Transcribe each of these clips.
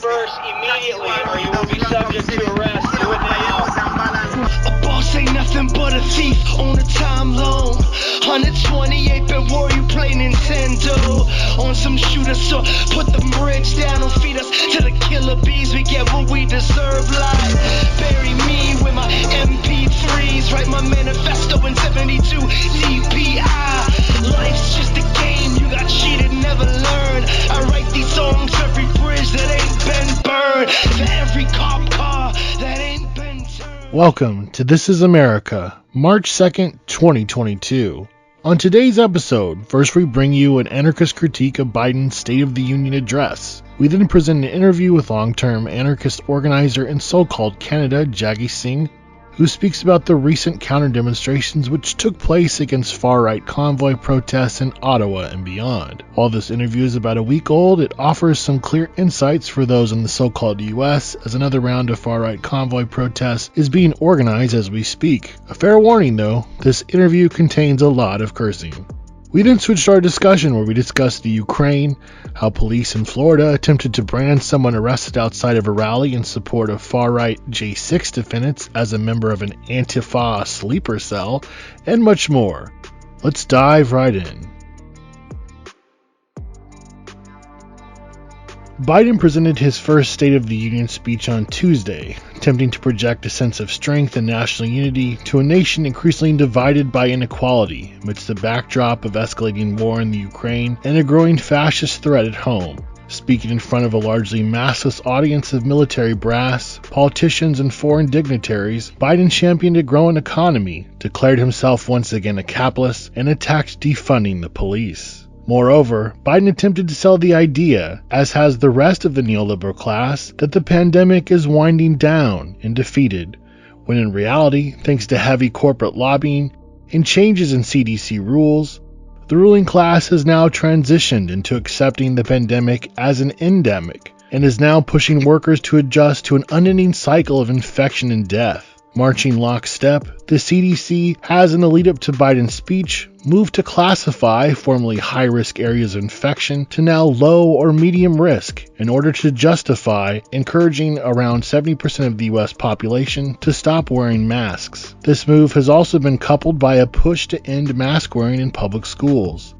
disperse immediately or you will be subject to arrest. Do it now. A boss ain't nothing but a thief on a time loan. 128 bit war, you play Nintendo. On some shooter, so put the bridge down. Don't feed us to the killer bees. We get what we deserve. Like bury me with my MP3s. Write my manifesto in 72 DPI. Life's just a game. You got cheated, never learn. I write these songs for every bridge that ain't been burned. For every cop car that ain't been turned. Welcome to This is America, March 2nd, 2022. On today's episode, first we bring you an anarchist critique of Biden's State of the Union address. We then present an interview with long-term anarchist organizer and so-called Canada Jaggi Singh, who speaks about the recent counter-demonstrations which took place against far-right convoy protests in Ottawa and beyond. While this interview is about a week old, it offers some clear insights for those in the so-called US, as another round of far-right convoy protests is being organized as we speak. A fair warning though, this interview contains a lot of cursing. We then switched our discussion where we discussed the Ukraine, how police in Florida attempted to brand someone arrested outside of a rally in support of far-right J6 defendants as a member of an Antifa sleeper cell, and much more. Let's dive right in. Biden presented his first State of the Union speech on Tuesday, attempting to project a sense of strength and national unity to a nation increasingly divided by inequality amidst the backdrop of escalating war in the Ukraine and a growing fascist threat at home. Speaking in front of a largely massless audience of military brass, politicians, and foreign dignitaries, Biden championed a growing economy, declared himself once again a capitalist, and attacked defunding the police. Moreover, Biden attempted to sell the idea, as has the rest of the neoliberal class, that the pandemic is winding down and defeated, when in reality, thanks to heavy corporate lobbying and changes in CDC rules, the ruling class has now transitioned into accepting the pandemic as an endemic and is now pushing workers to adjust to an unending cycle of infection and death. Marching lockstep, the CDC has, in the lead-up to Biden's speech, moved to classify formerly high-risk areas of infection to now low or medium risk in order to justify encouraging around 70% of the U.S. population to stop wearing masks. This move has also been coupled by a push to end mask wearing in public schools.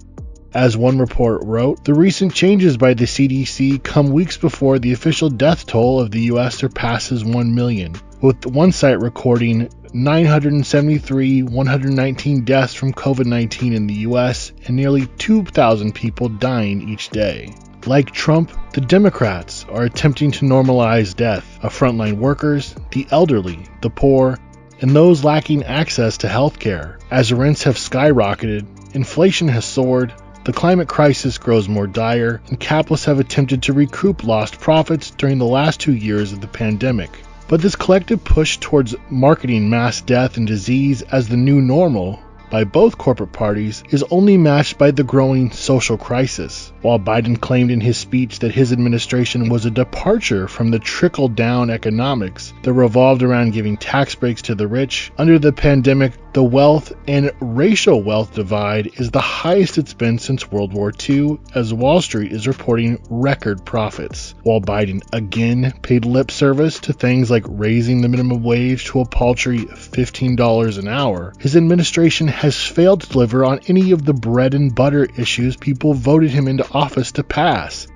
As one report wrote, the recent changes by the CDC come weeks before the official death toll of the U.S. surpasses 1 million, with one site recording 119 deaths from COVID-19 in the U.S. and nearly 2,000 people dying each day. Like Trump, the Democrats are attempting to normalize death of frontline workers, the elderly, the poor, and those lacking access to health care. As rents have skyrocketed, inflation has soared, the climate crisis grows more dire, and capitalists have attempted to recoup lost profits during the last 2 years of the pandemic. But this collective push towards marketing mass death and disease as the new normal by both corporate parties is only matched by the growing social crisis. While Biden claimed in his speech that his administration was a departure from the trickle-down economics that revolved around giving tax breaks to the rich, under the pandemic, the wealth and racial wealth divide is the highest it's been since World War II, as Wall Street is reporting record profits. While Biden again paid lip service to things like raising the minimum wage to a paltry $15 an hour, his administration has failed to deliver on any of the bread and butter issues people voted him into office to pass,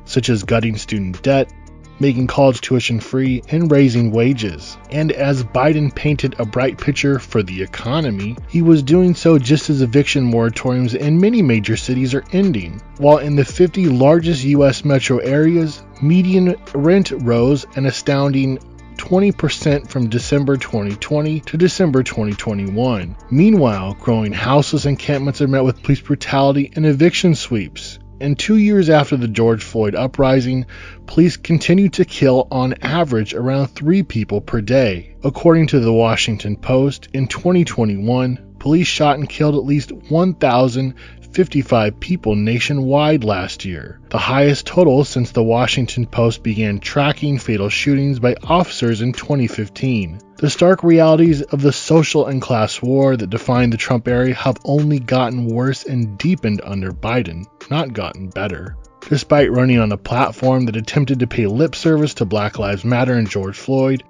such as gutting student debt, making college tuition free, and raising wages. And as Biden painted a bright picture for the economy, he was doing so just as eviction moratoriums in many major cities are ending. While in the 50 largest U.S. metro areas, median rent rose an astounding 20% from December 2020 to December 2021. Meanwhile, growing houseless encampments are met with police brutality and eviction sweeps. And 2 years after the George Floyd uprising, police continue to kill on average around 3 people per day. According to the Washington Post, in 2021, police shot and killed at least 1,055 people nationwide last year, the highest total since the Washington Post began tracking fatal shootings by officers in 2015. The stark realities of the social and class war that defined the Trump era have only gotten worse and deepened under Biden, not gotten better. Despite running on a platform that attempted to pay lip service to Black Lives Matter and George Floyd,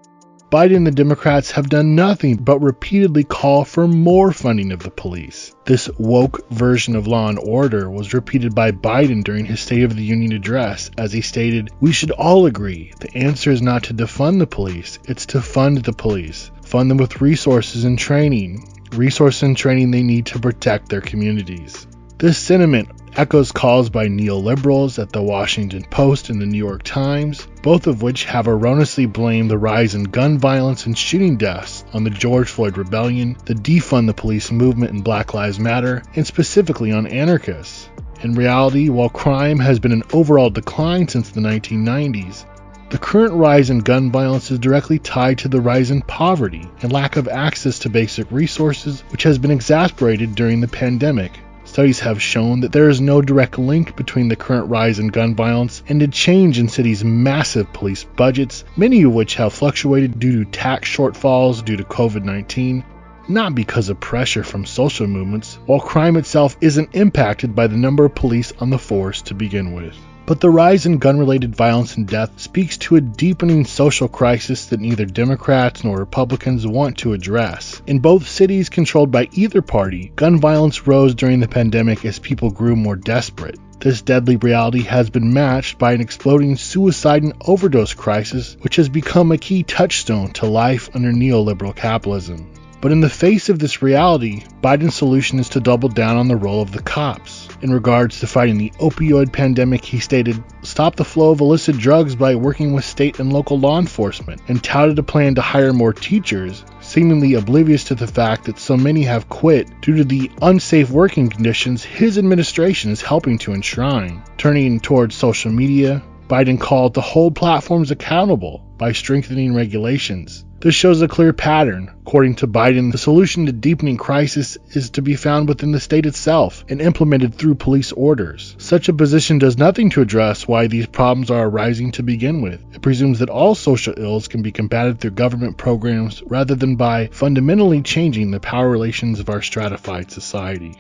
Biden and the Democrats have done nothing but repeatedly call for more funding of the police. This woke version of law and order was repeated by Biden during his State of the Union address, as he stated, "We should all agree the answer is not to defund the police, it's to fund the police. Fund them with resources and training they need to protect their communities." This sentiment echoes calls by neoliberals at the Washington Post and the New York Times, both of which have erroneously blamed the rise in gun violence and shooting deaths on the George Floyd rebellion, the defund the police movement and Black Lives Matter, and specifically on anarchists. In reality, while crime has been in overall decline since the 1990s, the current rise in gun violence is directly tied to the rise in poverty and lack of access to basic resources, which has been exacerbated during the pandemic. Studies have shown that there is no direct link between the current rise in gun violence and a change in cities' massive police budgets, many of which have fluctuated due to tax shortfalls due to COVID-19, not because of pressure from social movements, while crime itself isn't impacted by the number of police on the force to begin with. But the rise in gun-related violence and death speaks to a deepening social crisis that neither Democrats nor Republicans want to address. In both cities controlled by either party, gun violence rose during the pandemic as people grew more desperate. This deadly reality has been matched by an exploding suicide and overdose crisis, which has become a key touchstone to life under neoliberal capitalism. But in the face of this reality, Biden's solution is to double down on the role of the cops. In regards to fighting the opioid pandemic, he stated, "Stop the flow of illicit drugs by working with state and local law enforcement," and touted a plan to hire more teachers, seemingly oblivious to the fact that so many have quit due to the unsafe working conditions his administration is helping to enshrine. Turning towards social media, Biden called to hold platforms accountable by strengthening regulations. This shows a clear pattern. According to Biden, the solution to deepening crisis is to be found within the state itself and implemented through police orders. Such a position does nothing to address why these problems are arising to begin with. It presumes that all social ills can be combated through government programs rather than by fundamentally changing the power relations of our stratified society.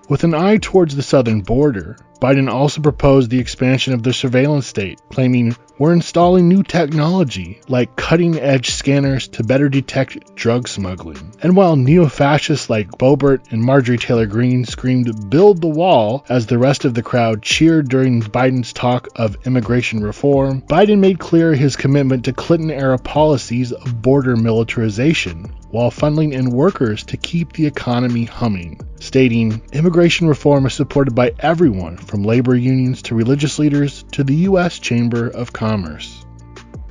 With an eye towards the southern border, Biden also proposed the expansion of the surveillance state, claiming, "We're installing new technology, like cutting-edge scanners to better detect drug smuggling." And while neo-fascists like Boebert and Marjorie Taylor Greene screamed, "Build the wall," as the rest of the crowd cheered during Biden's talk of immigration reform, Biden made clear his commitment to Clinton-era policies of border militarization, while funneling in workers to keep the economy humming, stating, "Immigration reform is supported by everyone, from labor unions to religious leaders to the U.S. Chamber of Commerce."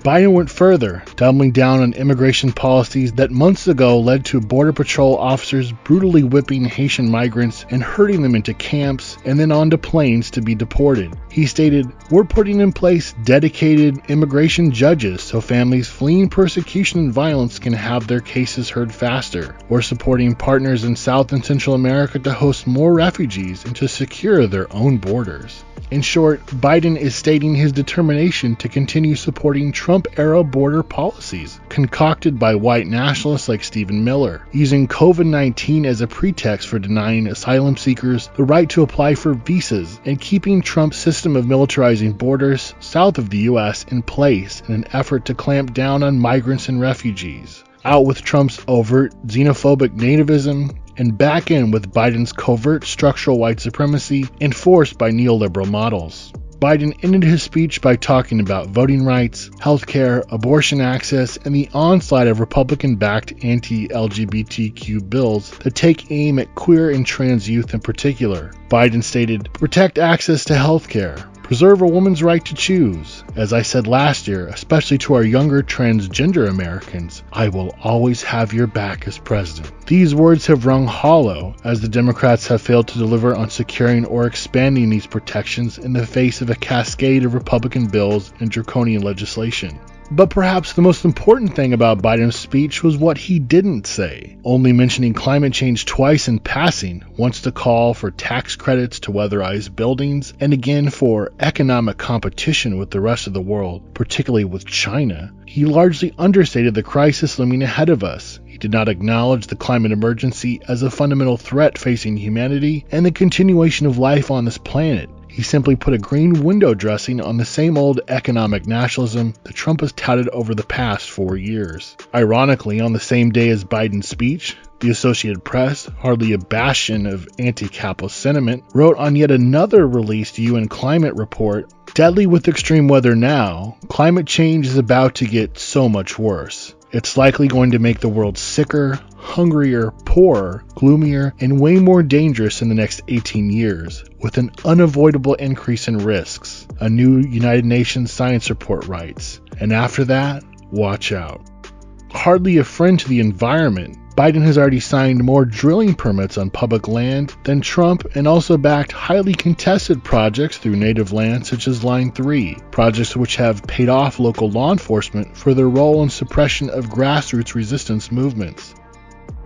Biden went further, doubling down on immigration policies that months ago led to Border Patrol officers brutally whipping Haitian migrants and herding them into camps and then onto planes to be deported. He stated, "We're putting in place dedicated immigration judges so families fleeing persecution and violence can have their cases heard faster. We're supporting partners in South and Central America to host more refugees and to secure their own borders." In short, Biden is stating his determination to continue supporting Trump-era border policies, concocted by white nationalists like Stephen Miller, using COVID-19 as a pretext for denying asylum seekers the right to apply for visas, and keeping Trump's system of militarizing borders south of the U.S. in place in an effort to clamp down on migrants and refugees. Out with Trump's overt xenophobic nativism, and back in with Biden's covert structural white supremacy enforced by neoliberal models. Biden ended his speech by talking about voting rights, healthcare, abortion access, and the onslaught of Republican-backed anti-LGBTQ bills that take aim at queer and trans youth in particular. Biden stated, "Protect access to healthcare. Preserve a woman's right to choose. As I said last year, especially to our younger transgender Americans, I will always have your back as president." These words have rung hollow, as the Democrats have failed to deliver on securing or expanding these protections in the face of a cascade of Republican bills and draconian legislation. But perhaps the most important thing about Biden's speech was what he didn't say. Only mentioning climate change twice in passing, once to call for tax credits to weatherize buildings, and again for economic competition with the rest of the world, particularly with China, he largely understated the crisis looming ahead of us. He did not acknowledge the climate emergency as a fundamental threat facing humanity and the continuation of life on this planet. He simply put a green window dressing on the same old economic nationalism that Trump has touted over the past 4 years. Ironically, on the same day as Biden's speech, the Associated Press, hardly a bastion of anti-capitalist sentiment, wrote on yet another released UN climate report, "Deadly with extreme weather now, climate change is about to get so much worse. It's likely going to make the world sicker, hungrier, poorer, gloomier, and way more dangerous in the next 18 years, with an unavoidable increase in risks," a new United Nations science report writes. And after that, watch out. Hardly a friend to the environment, Biden has already signed more drilling permits on public land than Trump, and also backed highly contested projects through native land such as Line 3, projects which have paid off local law enforcement for their role in suppression of grassroots resistance movements.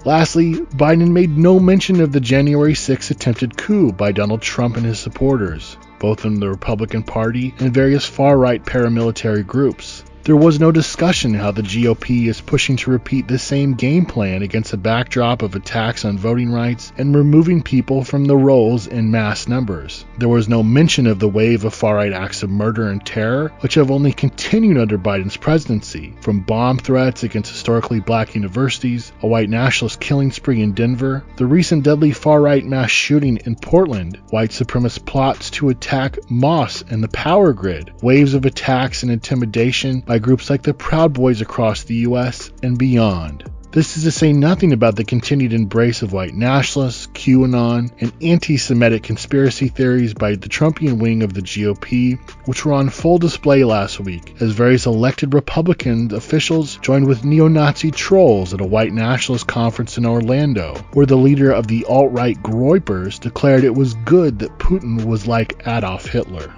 Lastly, Biden made no mention of the January 6th attempted coup by Donald Trump and his supporters, both in the Republican Party and various far-right paramilitary groups. There was no discussion how the GOP is pushing to repeat the same game plan against a backdrop of attacks on voting rights and removing people from the rolls in mass numbers. There was no mention of the wave of far-right acts of murder and terror, which have only continued under Biden's presidency, from bomb threats against historically black universities, a white nationalist killing spree in Denver, the recent deadly far-right mass shooting in Portland, white supremacist plots to attack mosques and the power grid, waves of attacks and intimidation by groups like the Proud Boys across the US and beyond. This is to say nothing about the continued embrace of white nationalists, QAnon, and anti-Semitic conspiracy theories by the Trumpian wing of the GOP, which were on full display last week as various elected Republican officials joined with neo-Nazi trolls at a white nationalist conference in Orlando, where the leader of the alt-right Groypers declared it was good that Putin was like Adolf Hitler.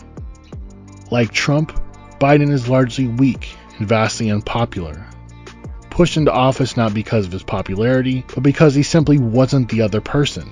Like Trump, Biden is largely weak and vastly unpopular. Pushed into office not because of his popularity, but because he simply wasn't the other person.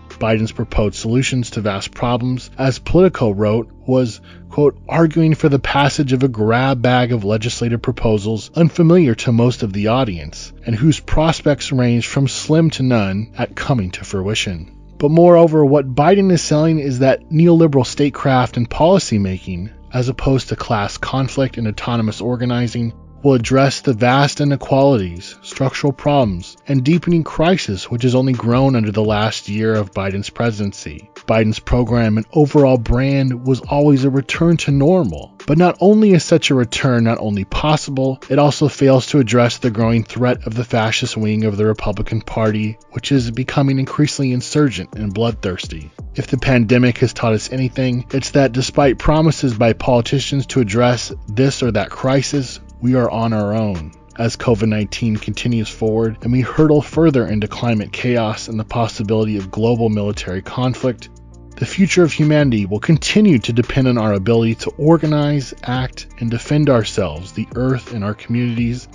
Biden's proposed solutions to vast problems, as Politico wrote, was, quote, arguing for the passage of a grab bag of legislative proposals unfamiliar to most of the audience, and whose prospects range from slim to none at coming to fruition. But moreover, what Biden is selling is that neoliberal statecraft and policymaking, as opposed to class conflict and autonomous organizing, will address the vast inequalities, structural problems, and deepening crisis which has only grown under the last year of Biden's presidency. Biden's program and overall brand was always a return to normal. But not only is such a return not only possible, it also fails to address the growing threat of the fascist wing of the Republican Party, which is becoming increasingly insurgent and bloodthirsty. If the pandemic has taught us anything, it's that despite promises by politicians to address this or that crisis, we are on our own. As COVID-19 continues forward and we hurtle further into climate chaos and the possibility of global military conflict, the future of humanity will continue to depend on our ability to organize, act, and defend ourselves, the earth, and our communities,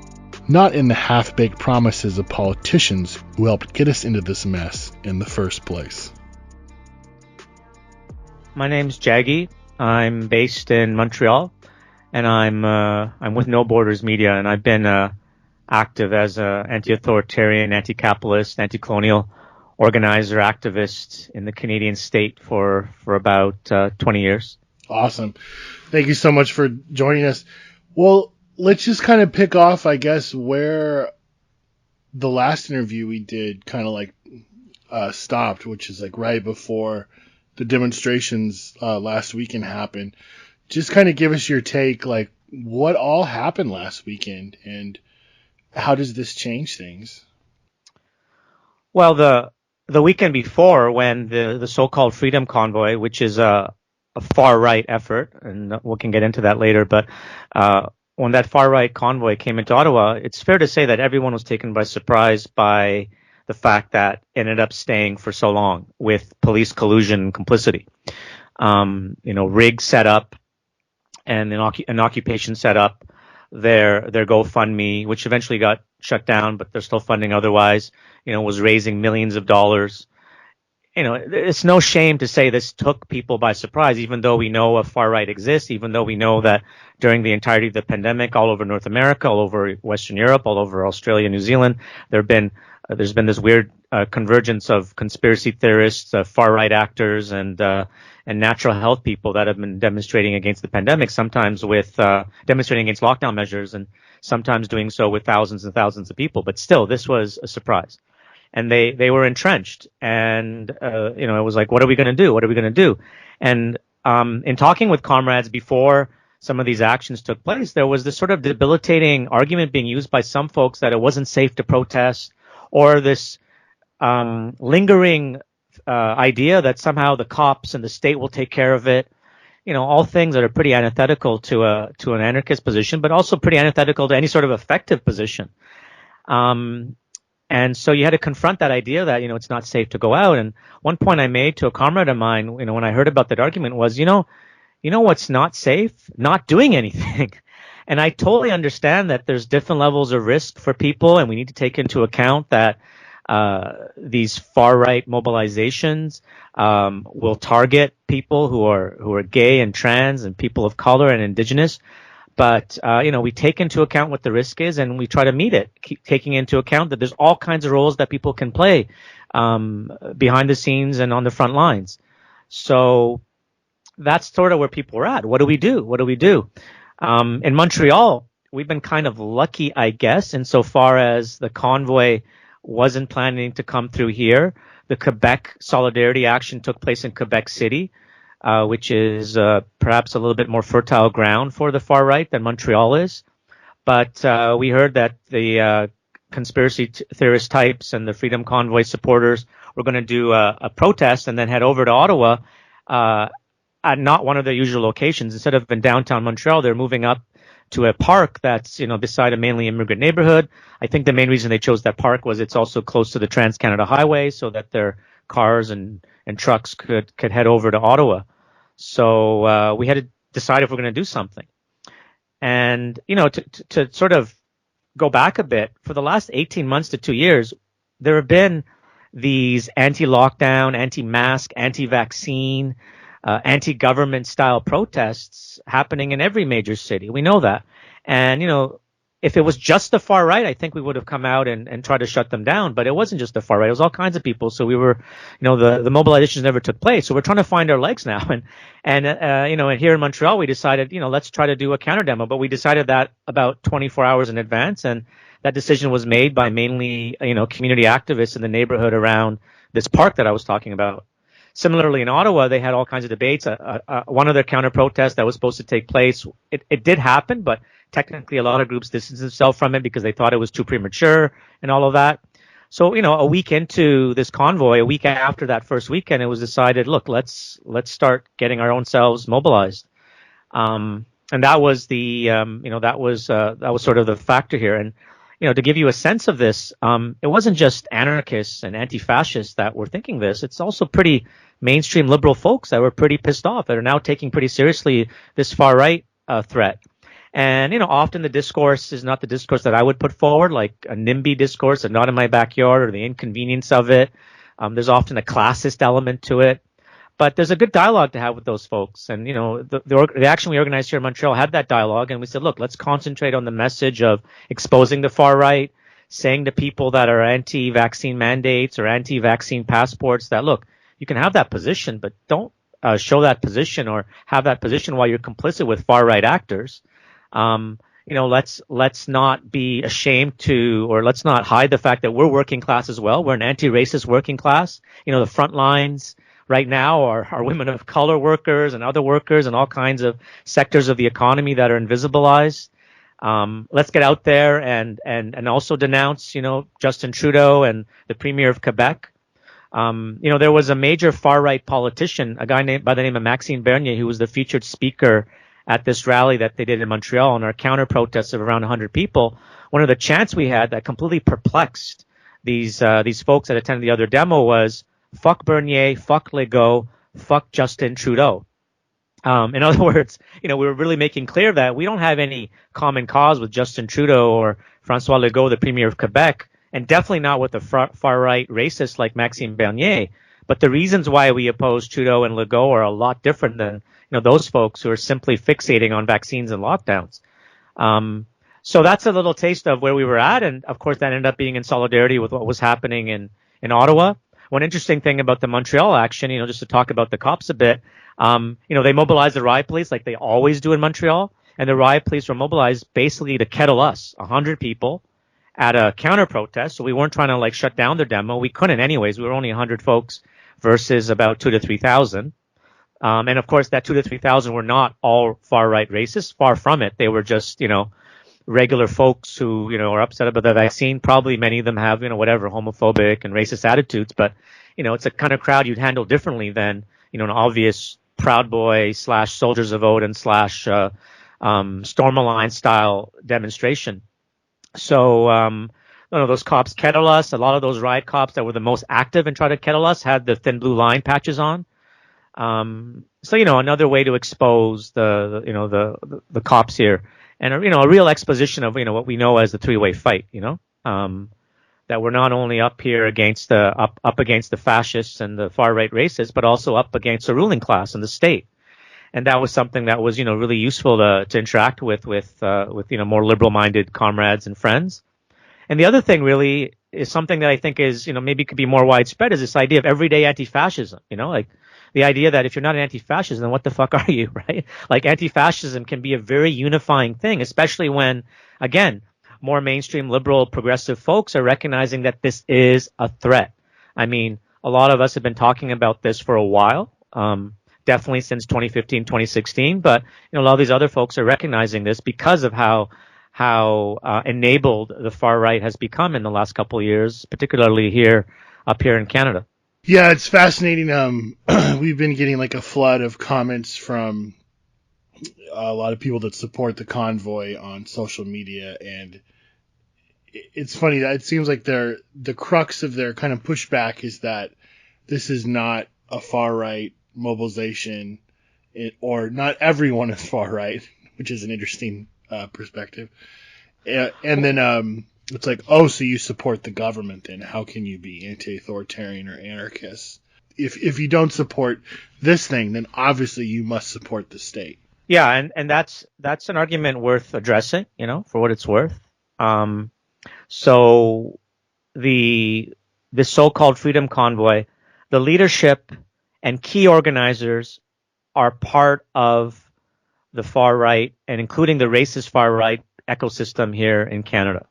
not in the half-baked promises of politicians who helped get us into this mess in the first place. My name's Jaggi. I'm based in Montreal, and I'm with No Borders Media, and I've been active as an anti-authoritarian, anti-capitalist, anti-colonial organizer, activist in the Canadian state for about 20 years. Awesome. Thank you so much for joining us. Well, let's just kind of pick off, I guess, where the last interview we did kind of like stopped, which is like right before the demonstrations last weekend happened. Just kind of give us your take, like what all happened last weekend and how does this change things? Well, the weekend before, when the so-called Freedom Convoy, which is a far-right effort, and we can get into that later, but when that far-right convoy came into Ottawa, it's fair to say that everyone was taken by surprise by the fact that it ended up staying for so long with police collusion and complicity. Rigs set up and an occupation set up their GoFundMe, which eventually got shut down, but they're still funding otherwise, was raising millions of dollars. It's no shame to say this took people by surprise, even though we know a far right exists, even though we know that during the entirety of the pandemic, all over North America, all over Western Europe, all over Australia, New Zealand, there's been this weird convergence of conspiracy theorists, far right actors, and and natural health people that have been demonstrating against the pandemic, sometimes with demonstrating against lockdown measures, and sometimes doing so with thousands and thousands of people. But still, this was a surprise. And they were entrenched. And, it was like, what are we going to do? What are we going to do? And in talking with comrades before some of these actions took place, there was this sort of debilitating argument being used by some folks that it wasn't safe to protest, or this lingering idea that somehow the cops and the state will take care of it. All things that are pretty antithetical to an anarchist position, but also pretty antithetical to any sort of effective position. And so you had to confront that idea that, it's not safe to go out. And one point I made to a comrade of mine, when I heard about that argument was, what's not safe? Not doing anything. And I totally understand that there's different levels of risk for people, and we need to take into account that these far-right mobilizations will target people who are gay and trans and people of color and indigenous. But, we take into account what the risk is, and we try to meet it, keep taking into account that there's all kinds of roles that people can play behind the scenes and on the front lines. So that's sort of where people are at. What do we do? In Montreal, we've been kind of lucky, I guess, insofar as the convoy wasn't planning to come through here. The Quebec Solidarity Action took place in Quebec City, which is perhaps a little bit more fertile ground for the far right than Montreal is. But we heard that the conspiracy theorist types and the Freedom Convoy supporters were going to do a protest and then head over to Ottawa at not one of their usual locations. Instead of in downtown Montreal, they're moving up to a park that's, beside a mainly immigrant neighborhood. I think the main reason they chose that park was it's also close to the Trans-Canada Highway, so that their cars and trucks could head over to Ottawa. So we had to decide if we're going to do something. And, to sort of go back a bit, for the last 18 months to 2 years, there have been these anti-lockdown, anti-mask, anti-vaccine, anti-government style protests happening in every major city. We know that. And, if it was just the far right, I think we would have come out and tried to shut them down. But it wasn't just the far right. It was all kinds of people. So we were, the mobilizations never took place. So we're trying to find our legs now. And here in Montreal, we decided, let's try to do a counter demo. But we decided that about 24 hours in advance. And that decision was made by mainly, community activists in the neighborhood around this park that I was talking about. Similarly, in Ottawa, they had all kinds of debates. One of their counter protests that was supposed to take place, it did happen, but technically a lot of groups distanced themselves from it because they thought it was too premature and all of that. So, a week into this convoy, a week after that first weekend, it was decided, look, let's start getting our own selves mobilized. And that was that was sort of the factor here. And, to give you a sense of this, it wasn't just anarchists and anti-fascists that were thinking this. It's also pretty mainstream liberal folks that were pretty pissed off, that are now taking pretty seriously this far right threat. And, often the discourse is not the discourse that I would put forward, like a NIMBY discourse, and not in my backyard, or the inconvenience of it. There's often a classist element to it. But there's a good dialogue to have with those folks. And, the action we organized here in Montreal had that dialogue. And we said, look, let's concentrate on the message of exposing the far right, saying to people that are anti-vaccine mandates or anti-vaccine passports that, look, you can have that position, but don't show that position or have that position while you're complicit with far right actors. Let's not be ashamed to, or let's not hide the fact that we're working class as well. We're an anti-racist working class. The front lines right now are women of color workers and other workers and all kinds of sectors of the economy that are invisibilized. Let's get out there and also denounce, Justin Trudeau and the Premier of Quebec. There was a major far-right politician, a guy by the name of Maxime Bernier, who was the featured speaker at this rally that they did in Montreal on our counter protests of around 100 people. One of the chants we had that completely perplexed these folks that attended the other demo was, fuck Bernier, fuck Legault, fuck Justin Trudeau. In other words, we were really making clear that we don't have any common cause with Justin Trudeau or François Legault, the Premier of Quebec, and definitely not with the far-right racists like Maxime Bernier. But the reasons why we oppose Trudeau and Legault are a lot different than those folks who are simply fixating on vaccines and lockdowns. So that's a little taste of where we were at. And of course, that ended up being in solidarity with what was happening in Ottawa. one interesting thing about the Montreal action, just to talk about the cops a bit, they mobilized the riot police like they always do in Montreal. And the riot police were mobilized basically to kettle us, 100 people, at a counter protest. So we weren't trying to like shut down their demo. We couldn't anyways. We were only 100 folks versus about 2,000 to 3,000. And of course, that 2,000 to 3,000 were not all far right racists. Far from it. They were just, regular folks who, are upset about the vaccine. Probably many of them have, whatever, homophobic and racist attitudes. But, it's a kind of crowd you'd handle differently than, an obvious Proud Boy / Soldiers of Odin / Storm Alliance style demonstration. So, those cops kettle us. A lot of those riot cops that were the most active and tried to kettle us had the thin blue line patches on. So, another way to expose the cops here, and a real exposition of, what we know as the three-way fight, that we're not only up here against up against the fascists and the far right racists, but also up against the ruling class and the state. And that was something that was, really useful to interact with more liberal-minded comrades and friends. And the other thing really is something that I think is, maybe could be more widespread, is this idea of everyday anti-fascism, like the idea that if you're not an anti-fascist, then what the fuck are you, right? Like anti-fascism can be a very unifying thing, especially when, again, more mainstream liberal progressive folks are recognizing that this is a threat. I mean, a lot of us have been talking about this for a while. Definitely since 2015, 2016, but a lot of these other folks are recognizing this because of how enabled the far right has become in the last couple of years, particularly up here in Canada. Yeah, it's fascinating. We've been getting like a flood of comments from a lot of people that support the Convoy on social media, and it's funny that it seems like the crux of their kind of pushback is that this is not a far right mobilization, or not everyone is far right, which is an interesting perspective. And then it's like, oh, so you support the government then? How can you be anti-authoritarian or anarchist? If you don't support this thing, then obviously you must support the state. Yeah, and that's an argument worth addressing, for what it's worth. So the so-called Freedom Convoy, the leadership and key organizers are part of the far right, and including the racist far right ecosystem here in Canada.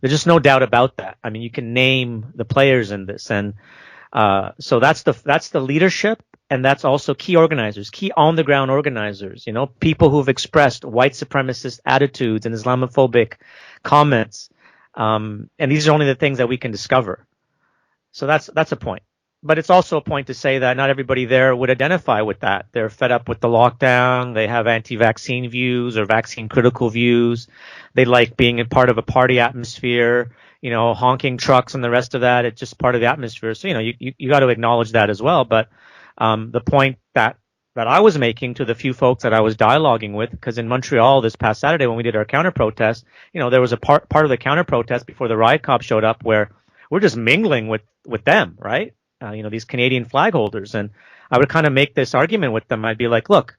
There's just no doubt about that. I mean, you can name the players in this, and so that's the leadership, and that's also key organizers, key on the ground organizers. People who've expressed white supremacist attitudes and Islamophobic comments, and these are only the things that we can discover. So that's a point. But it's also a point to say that not everybody there would identify with that. They're fed up with the lockdown. They have anti-vaccine views or vaccine-critical views. They like being a part of a party atmosphere, honking trucks and the rest of that. It's just part of the atmosphere. So, you got to acknowledge that as well. But the point that I was making to the few folks that I was dialoguing with, because in Montreal this past Saturday when we did our counter-protest, there was a part of the counter-protest before the riot cops showed up where we're just mingling with them, right? These Canadian flag holders. And I would kind of make this argument with them. I'd be like, look,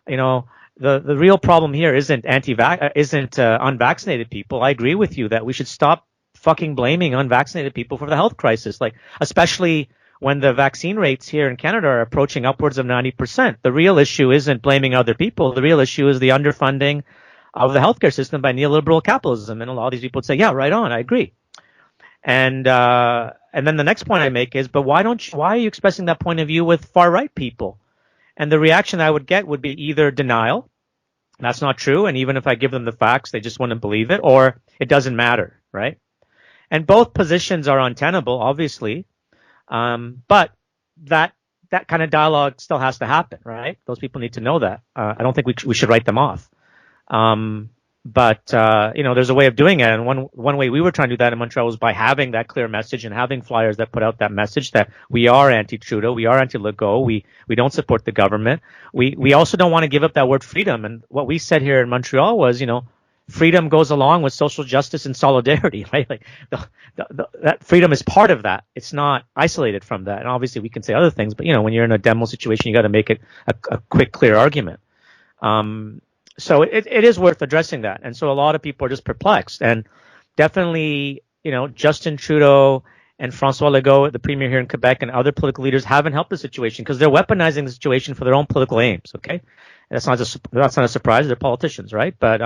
the real problem here isn't unvaccinated people. I agree with you that we should stop fucking blaming unvaccinated people for the health crisis, like especially when the vaccine rates here in Canada are approaching upwards of 90%. The real issue isn't blaming other people. The real issue is the underfunding of the healthcare system by neoliberal capitalism. And a lot of these people would say, yeah, right on, I agree. And then the next point I make is, but why are you expressing that point of view with far right people? And the reaction I would get would be either denial, that's not true, and even if I give them the facts, they just wouldn't believe it, or it doesn't matter, right? And both positions are untenable, obviously, but that kind of dialogue still has to happen, right? Those people need to know that. I don't think we should write them off. But there's a way of doing it. And one way we were trying to do that in Montreal was by having that clear message and having flyers that put out that message that we are anti-Trudeau, we are anti-Legault, we don't support the government. We also don't want to give up that word freedom. And what we said here in Montreal was, freedom goes along with social justice and solidarity, right? Like that freedom is part of that. It's not isolated from that. And obviously we can say other things, but when you're in a demo situation, you got to make it a quick, clear argument. So it is worth addressing that. And so a lot of people are just perplexed. And definitely, Justin Trudeau and Francois Legault, the premier here in Quebec, and other political leaders haven't helped the situation because they're weaponizing the situation for their own political aims. Okay, that's not a surprise. They're politicians, right? But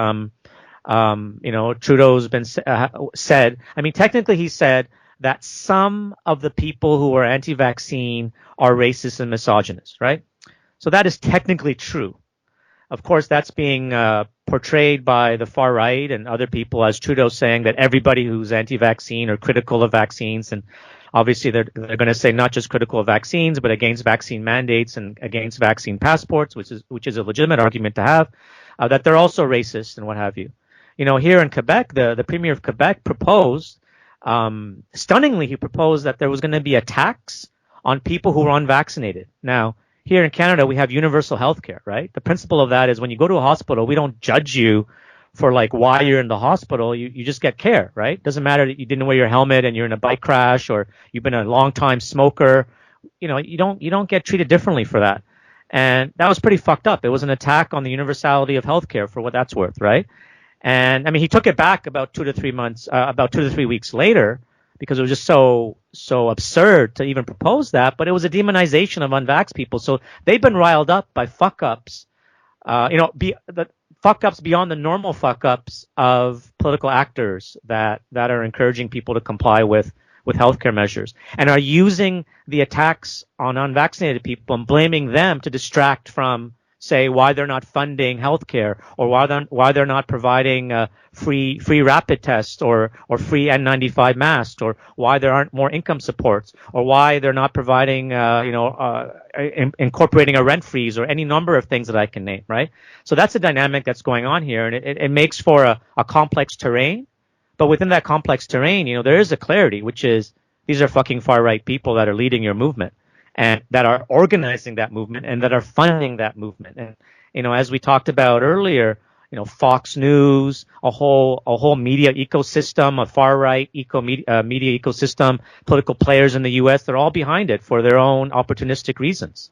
Trudeau's been said. I mean, technically, he said that some of the people who are anti-vaccine are racist and misogynist, right? So that is technically true. Of course, that's being portrayed by the far right and other people as Trudeau saying that everybody who's anti-vaccine or critical of vaccines, and obviously they're going to say not just critical of vaccines, but against vaccine mandates and against vaccine passports, which is a legitimate argument to have, that they're also racist and what have you. Here in Quebec, the premier of Quebec proposed, stunningly, he proposed that there was going to be a tax on people who were unvaccinated. Now, here in Canada, we have universal health care, right? The principle of that is when you go to a hospital, we don't judge you for why you're in the hospital. You just get care, right? Doesn't matter that you didn't wear your helmet and you're in a bike crash or you've been a long time smoker. You don't get treated differently for that. And that was pretty fucked up. It was an attack on the universality of healthcare for what that's worth, right? And I mean, he took it back about 2 to 3 weeks later, because it was just so absurd to even propose that, but it was a demonization of unvaxxed people. So they've been riled up by fuck-ups, the fuck-ups beyond the normal fuck-ups of political actors that are encouraging people to comply with healthcare measures and are using the attacks on unvaccinated people and blaming them to distract from, say, why they're not funding healthcare or why they're not providing free rapid tests or free N95 masks or why there aren't more income supports or why they're not providing incorporating a rent freeze or any number of things that I can name, right? So that's a dynamic that's going on here, and it makes for a complex terrain. But within that complex terrain, there is a clarity, which is these are fucking far right people that are leading your movement, and that are organizing that movement and that are funding that movement. And, as we talked about earlier, Fox News, a whole media ecosystem, a far right media ecosystem, political players in the U.S., they're all behind it for their own opportunistic reasons.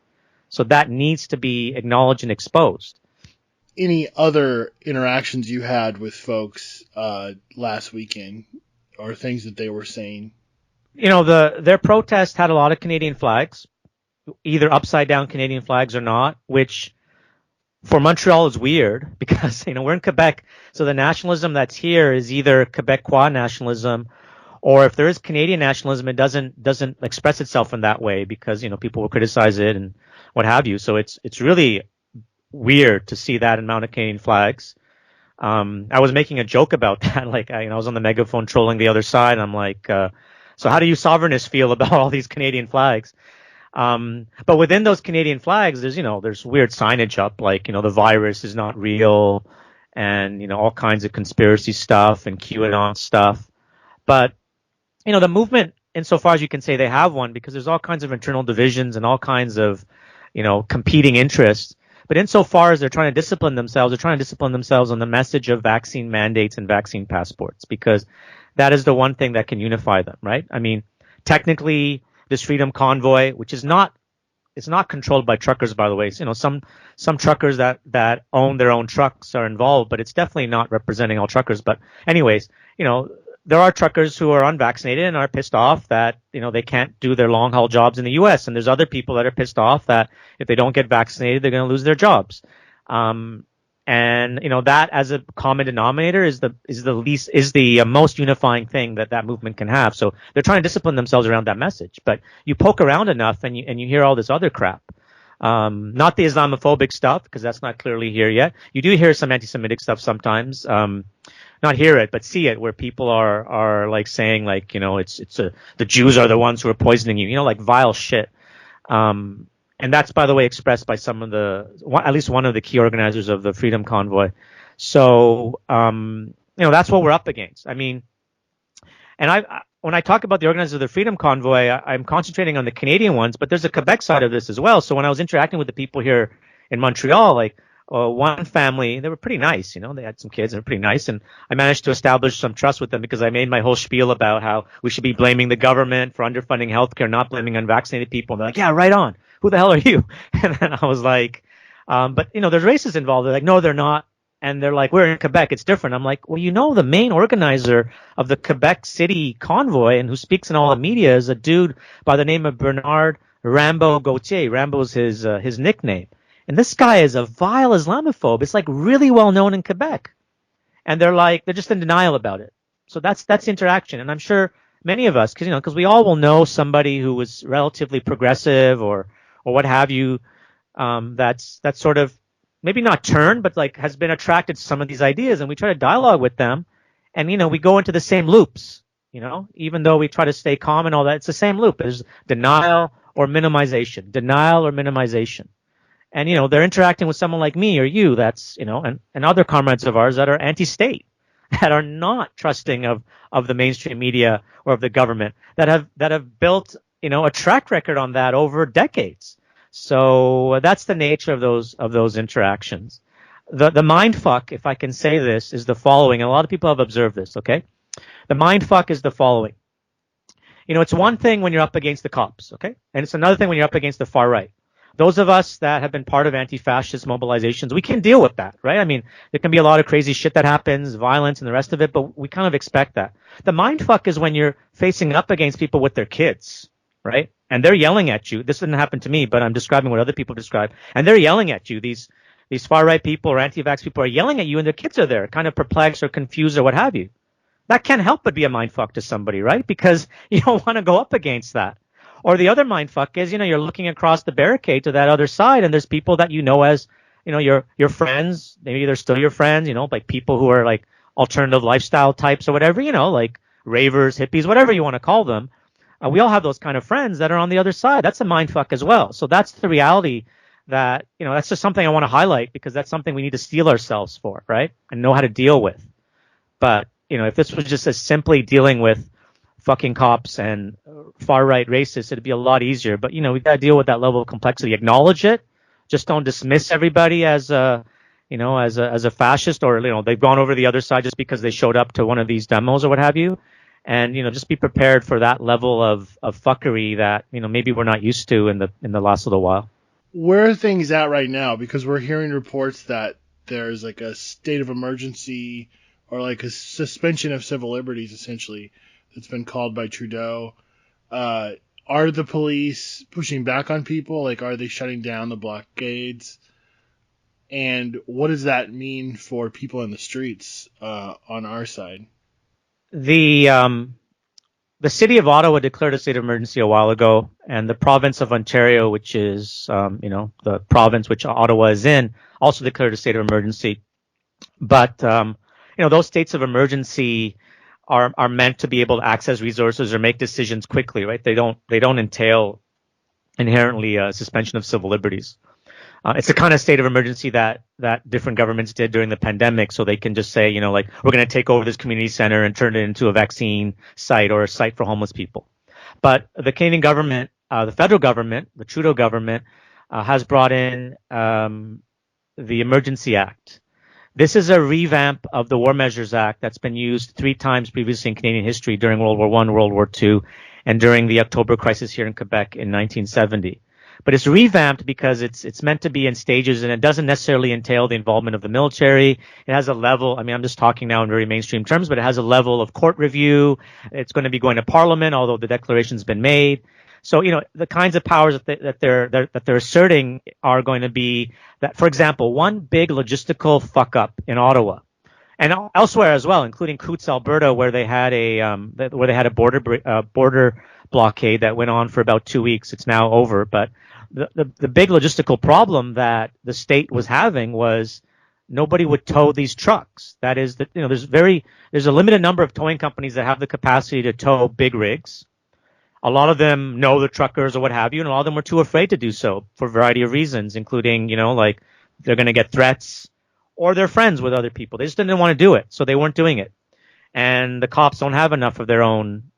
So that needs to be acknowledged and exposed. Any other interactions you had with folks last weekend or things that they were saying? Their protest had a lot of Canadian flags, either upside down Canadian flags or not, which for Montreal is weird because, we're in Quebec. So the nationalism that's here is either Quebecois nationalism, or if there is Canadian nationalism, it doesn't express itself in that way because, people will criticize it and what have you. So it's really weird to see that amount of Canadian flags. I was making a joke about that. I was on the megaphone trolling the other side. And I'm like, so how do you sovereignists feel about all these Canadian flags? But within those Canadian flags, there's weird signage up, the virus is not real and, all kinds of conspiracy stuff and QAnon stuff. But, the movement, insofar as you can say they have one, because there's all kinds of internal divisions and all kinds of, competing interests. But insofar as they're trying to discipline themselves on the message of vaccine mandates and vaccine passports, because that is the one thing that can unify them, right? I mean, technically, this Freedom Convoy, which it's not controlled by truckers, by the way. Some truckers that own their own trucks are involved, but it's definitely not representing all truckers. But anyways, there are truckers who are unvaccinated and are pissed off that, they can't do their long haul jobs in the U.S. And there's other people that are pissed off that if they don't get vaccinated, they're going to lose their jobs. And that as a common denominator is the most unifying thing that movement can have. So they're trying to discipline themselves around that message. But you poke around enough and you hear all this other crap. Not the Islamophobic stuff, because that's not clearly here yet. You do hear some anti-Semitic stuff sometimes. Not hear it, but see it, where people are saying the Jews are the ones who are poisoning you, like vile shit. And that's, by the way, expressed by at least one of the key organizers of the Freedom Convoy. So, that's what we're up against. I mean, and when I talk about the organizers of the Freedom Convoy, I'm concentrating on the Canadian ones, but there's a Quebec side of this as well. So when I was interacting with the people here in Montreal, one family, they were pretty nice, they had some kids and they're pretty nice. And I managed to establish some trust with them because I made my whole spiel about how we should be blaming the government for underfunding healthcare, not blaming unvaccinated people. And they're like, yeah, right on. Who the hell are you? And then I was like, but there's racists involved. They're like, no, they're not. And they're like, we're in Quebec, it's different. I'm like, well, the main organizer of the Quebec City Convoy and who speaks in all the media is a dude by the name of Bernard Rambo Gauthier. Rambo's his nickname. And this guy is a vile Islamophobe. It's like really well known in Quebec. And they're just in denial about it. So that's interaction. And I'm sure many of us, because we all will know somebody who was relatively progressive or what have you, that's sort of maybe not turned, but like has been attracted to some of these ideas, and we try to dialogue with them, and we go into the same loops, even though we try to stay calm and all that, it's the same loop. There's denial or minimization, and they're interacting with someone like me or you, that's and other comrades of ours that are anti-state, that are not trusting of the mainstream media or of the government, that have built a track record on that over decades. So that's the nature of those interactions. The mind fuck, if I can say this, is the following, and a lot of people have observed this, okay? The mind fuck is the following. It's one thing when you're up against the cops, okay? And it's another thing when you're up against the far right. Those of us that have been part of anti-fascist mobilizations, we can deal with that, right? I mean, there can be a lot of crazy shit that happens, violence and the rest of it, but we kind of expect that. The mind fuck is when you're facing up against people with their kids, right? And they're yelling at you. This didn't happen to me, but I'm describing what other people describe. And they're yelling at you. These far-right people or anti-vax people are yelling at you, and their kids are there, kind of perplexed or confused or what have you. That can't help but be a mindfuck to somebody, right? Because you don't want to go up against that. Or the other mindfuck is, you're looking across the barricade to that other side, and there's people that as, your friends. Maybe they're still your friends, like people who are like alternative lifestyle types or whatever, like ravers, hippies, whatever you want to call them. We all have those kind of friends that are on the other side. That's a mindfuck as well. So that's the reality that, that's just something I want to highlight, because that's something we need to steel ourselves for, right? And know how to deal with. But, if this was just as simply dealing with fucking cops and far-right racists, it'd be a lot easier. But, we got to deal with that level of complexity. Acknowledge it. Just don't dismiss everybody as a fascist, or, they've gone over the other side just because they showed up to one of these demos or what have you. And, just be prepared for that level of fuckery that, maybe we're not used to in the last little while. Where are things at right now? Because we're hearing reports that there's like a state of emergency or like a suspension of civil liberties, essentially, that's been called by Trudeau. Are the police pushing back on people? Like, are they shutting down the blockades? And what does that mean for people in the streets on our side? The city of Ottawa declared a state of emergency a while ago, and the province of Ontario, which is, the province which Ottawa is in, also declared a state of emergency. But, those states of emergency are meant to be able to access resources or make decisions quickly, right? They don't entail inherently a suspension of civil liberties. It's the kind of state of emergency that different governments did during the pandemic, so they can just say, we're going to take over this community center and turn it into a vaccine site or a site for homeless people. But the Canadian government, the federal government, the Trudeau government, has brought in the Emergency Act. This is a revamp of the War Measures Act that's been used 3 times previously in Canadian history during World War I, World War II, and during the October crisis here in Quebec in 1970. But it's revamped because it's meant to be in stages, and it doesn't necessarily entail the involvement of the military. It has a level, I'm just talking now in very mainstream terms, but it has a level of court review. It's going to be going to Parliament, although the declaration's been made. So, the kinds of powers that they're asserting are going to be that, for example, one big logistical fuck up in Ottawa and elsewhere as well, including Coutts, Alberta, where they had a border blockade that went on for about 2 weeks. It's now over, but the big logistical problem that the state was having was nobody would tow these trucks. That is that, there's a limited number of towing companies that have the capacity to tow big rigs. A lot of them know the truckers or what have you, and a lot of them were too afraid to do so for a variety of reasons, including, like they're going to get threats or they're friends with other people. They just didn't want to do it, so they weren't doing it. And the cops don't have enough of their own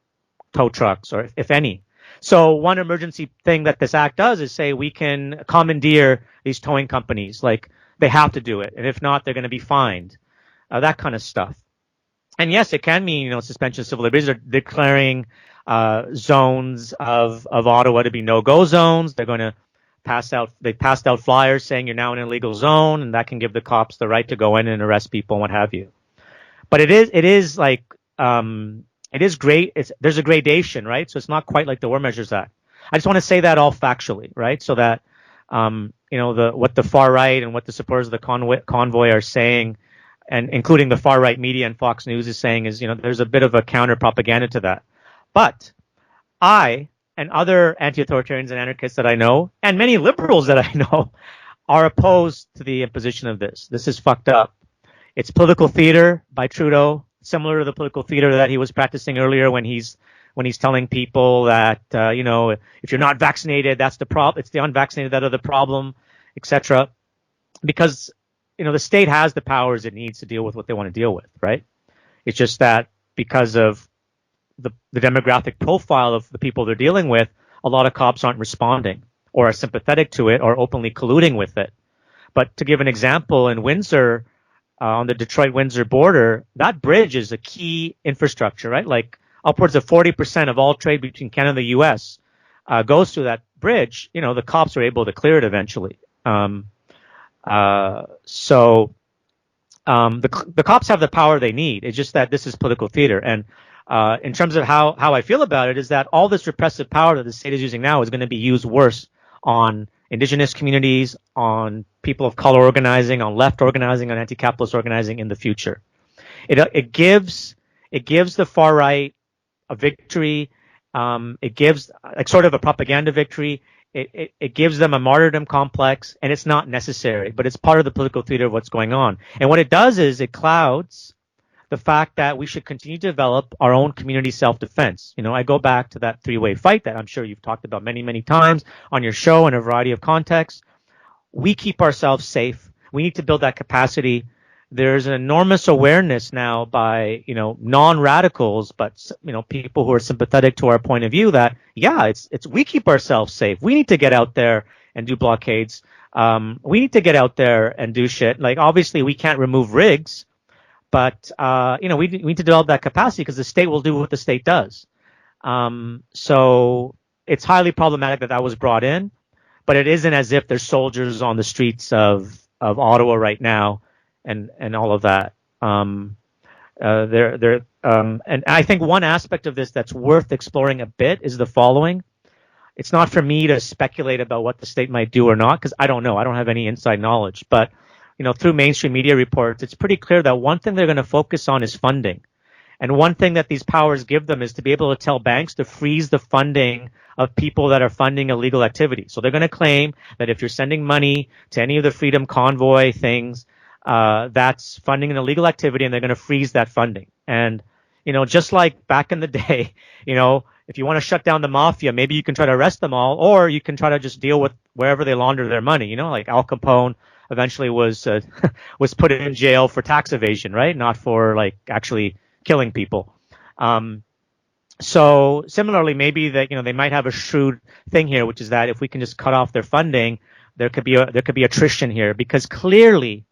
tow trucks, or if any. So one emergency thing that this act does is say we can commandeer these towing companies. Like, they have to do it, and if not, they're going to be fined. That kind of stuff. And yes, it can mean, suspension of civil liberties. They're declaring zones of Ottawa to be no-go zones. They're going to passed out flyers saying you're now in an illegal zone, and that can give the cops the right to go in and arrest people and what have you. But it is like it is great. There's a gradation, right? So it's not quite like the War Measures Act. I just want to say that all factually, right? So that what the far right and what the supporters of the convoy are saying, and including the far right media and Fox News is saying, is there's a bit of a counter propaganda to that. But I and other anti-authoritarians and anarchists that I know, and many liberals that I know, are opposed to the imposition of this. This is fucked up. It's political theater by Trudeau, similar to the political theater that he was practicing earlier when he's telling people that if you're not vaccinated, that's the problem. It's the unvaccinated that are the problem, etc. Because the state has the powers it needs to deal with what they want to deal with, right? It's just that because of the demographic profile of the people they're dealing with, a lot of cops aren't responding or are sympathetic to it or openly colluding with it. But to give an example, in Windsor, on the Detroit-Windsor border, that bridge is a key infrastructure, right? Like upwards of 40% of all trade between Canada and the U.S. Goes through that bridge. The cops are able to clear it eventually. So the cops have the power they need. It's just that this is political theater. And in terms of how I feel about it, is that all this repressive power that the state is using now is going to be used worse on Indigenous communities, on people of color organizing, on left organizing, on anti-capitalist organizing in the future. It gives the far right a victory. It gives like sort of a propaganda victory. It gives them a martyrdom complex, and it's not necessary, but it's part of the political theater of what's going on. And what it does is it clouds the fact that we should continue to develop our own community self-defense. I go back to that three-way fight that I'm sure you've talked about many, many times on your show in a variety of contexts. We keep ourselves safe. We need to build that capacity. There's an enormous awareness now by, non-radicals, but, people who are sympathetic to our point of view that, we keep ourselves safe. We need to get out there and do blockades. We need to get out there and do shit. Like, obviously, we can't remove rigs. But, we need to develop that capacity because the state will do what the state does. So it's highly problematic that was brought in, but it isn't as if there's soldiers on the streets of Ottawa right now and all of that. And I think one aspect of this that's worth exploring a bit is the following. It's not for me to speculate about what the state might do or not, because I don't know. I don't have any inside knowledge. But through mainstream media reports, it's pretty clear that one thing they're going to focus on is funding. And one thing that these powers give them is to be able to tell banks to freeze the funding of people that are funding illegal activity. So they're going to claim that if you're sending money to any of the Freedom Convoy things, that's funding an illegal activity, and they're going to freeze that funding. And, just like back in the day, if you want to shut down the mafia, maybe you can try to arrest them all, or you can try to just deal with wherever they launder their money, like Al Capone eventually was put in jail for tax evasion, right? Not for like actually killing people. So similarly, maybe that they might have a shrewd thing here, which is that if we can just cut off their funding, there could be attrition here, because clearly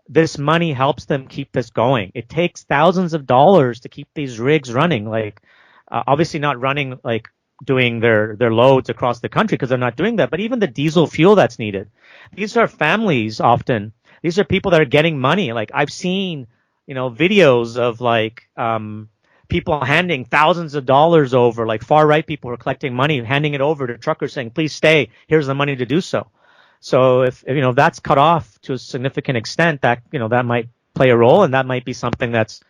this money helps them keep this going. It takes thousands of dollars to keep these rigs running. Like obviously not running like doing their loads across the country, because they're not doing that, but even the diesel fuel that's needed. These are families often. These are people that are getting money. Like I've seen, videos of like people handing thousands of dollars over, like far right people who are collecting money, handing it over to truckers saying, please stay, here's the money to do so. So if that's cut off to a significant extent, that that might play a role, and that might be something that's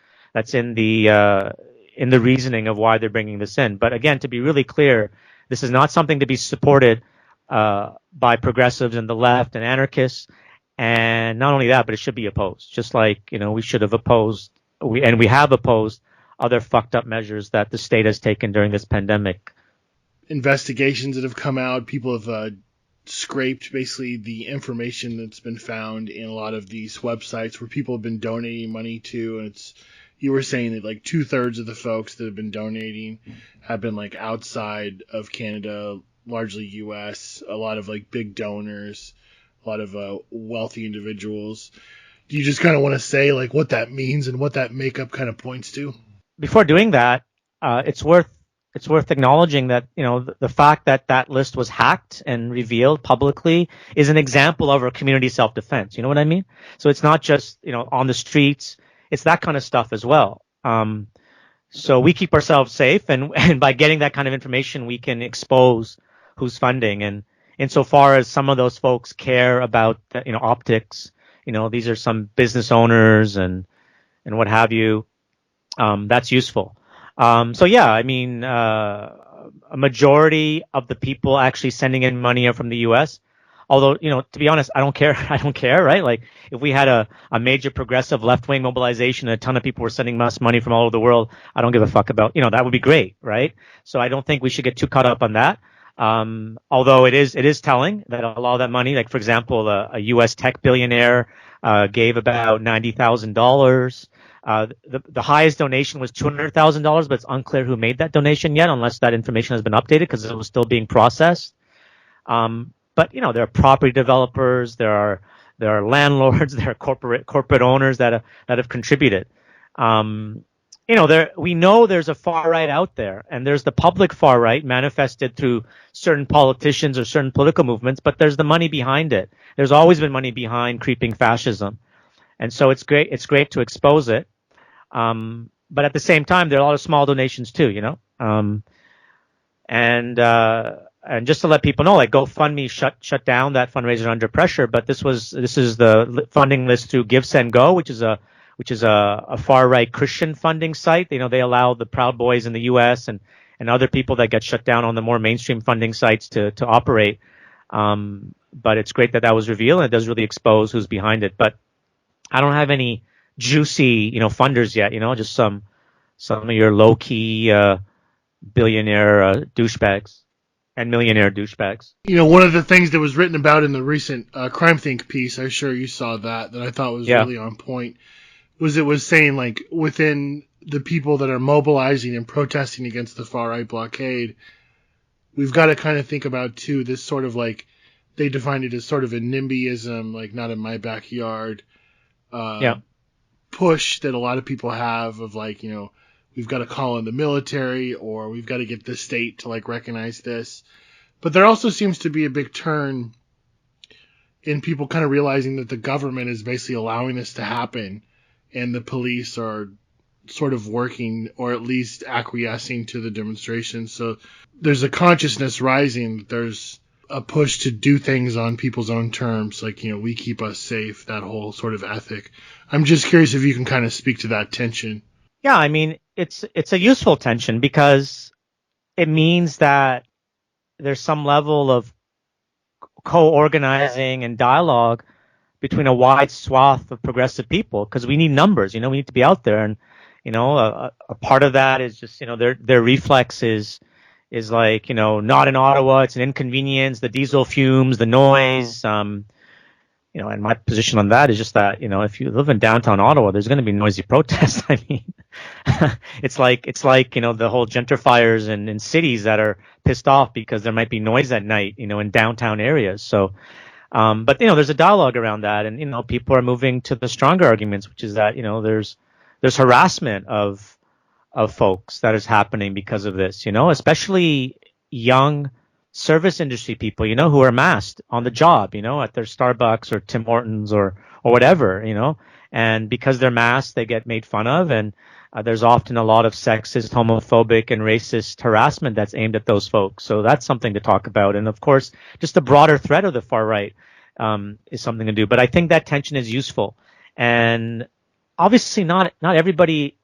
in the reasoning of why they're bringing this in. But again, to be really clear, this is not something to be supported by progressives and the left and anarchists. And not only that, but it should be opposed. Just like, we should have opposed, we have opposed other fucked up measures that the state has taken during this pandemic. Investigations that have come out, people have scraped basically the information that's been found in a lot of these websites where people have been donating money to, and you were saying that like 2/3 of the folks that have been donating have been like outside of Canada, largely US, a lot of like big donors, a lot of wealthy individuals. Do you just kind of want to say like what that means and what that makeup kind of points to? Before doing that, it's worth it's worth acknowledging that, the fact that that list was hacked and revealed publicly is an example of our community self-defense. You know what I mean? So it's not just, on the streets. It's that kind of stuff as well. So we keep ourselves safe, and by getting that kind of information, we can expose who's funding. And insofar as some of those folks care about, optics, these are some business owners and what have you, that's useful. So yeah, I mean, a majority of the people actually sending in money are from the U.S. Although, to be honest, I don't care. I don't care, right? Like, if we had a major progressive left-wing mobilization and a ton of people were sending us money from all over the world, I don't give a fuck about, that would be great, right? So I don't think we should get too caught up on that. Although it is telling that a lot of that money, like, for example, a U.S. tech billionaire gave about $90,000. The highest donation was $200,000, but it's unclear who made that donation yet, unless that information has been updated because it was still being processed. But there are property developers, there are landlords, there are corporate owners that have contributed. We know there's a far right out there, and there's the public far right manifested through certain politicians or certain political movements, but there's the money behind it. There's always been money behind creeping fascism. And so it's great to expose it. But at the same time, there are a lot of small donations too, and just to let people know, like, GoFundMe shut down that fundraiser under pressure, but this is the funding list through Give Send Go, which is a far right Christian funding site. They allow the Proud Boys in the US and other people that get shut down on the more mainstream funding sites to operate. But it's great that was revealed, and it does really expose who's behind it. But I don't have any juicy, funders yet, just some of your low key billionaire douchebags and millionaire douchebags. One of the things that was written about in the recent Crime Think piece, I'm sure you saw that I thought was really on point, it was saying, like, within the people that are mobilizing and protesting against the far right blockade, we've got to kind of think about too this sort of, like, they defined it as sort of a NIMBYism, like, not in my backyard, push that a lot of people have of, like, we've got to call in the military, or we've got to get the state to, like, recognize this. But there also seems to be a big turn in people kind of realizing that the government is basically allowing this to happen, and the police are sort of working, or at least acquiescing to the demonstrations. So there's a consciousness rising. There's a push to do things on people's own terms, like, we keep us safe, that whole sort of ethic. I'm just curious if you can kind of speak to that tension. Yeah, I mean, it's a useful tension because it means that there's some level of co-organizing and dialogue between a wide swath of progressive people, because we need numbers, we need to be out there. And, a part of that is just, their reflex is like, not in Ottawa, it's an inconvenience, the diesel fumes, the noise, and my position on that is just that, if you live in downtown Ottawa, there's going to be noisy protests. I mean, it's like, the whole gentrifiers in cities that are pissed off because there might be noise at night, in downtown areas. So, but, there's a dialogue around that, and, people are moving to the stronger arguments, which is that, there's harassment of folks that is happening because of this, especially young service industry people, who are masked on the job, at their Starbucks or Tim Hortons or whatever, and because they're masked, they get made fun of. And there's often a lot of sexist, homophobic, and racist harassment that's aimed at those folks. So that's something to talk about. And of course, just the broader threat of the far right is something to do. But I think that tension is useful. And obviously not everybody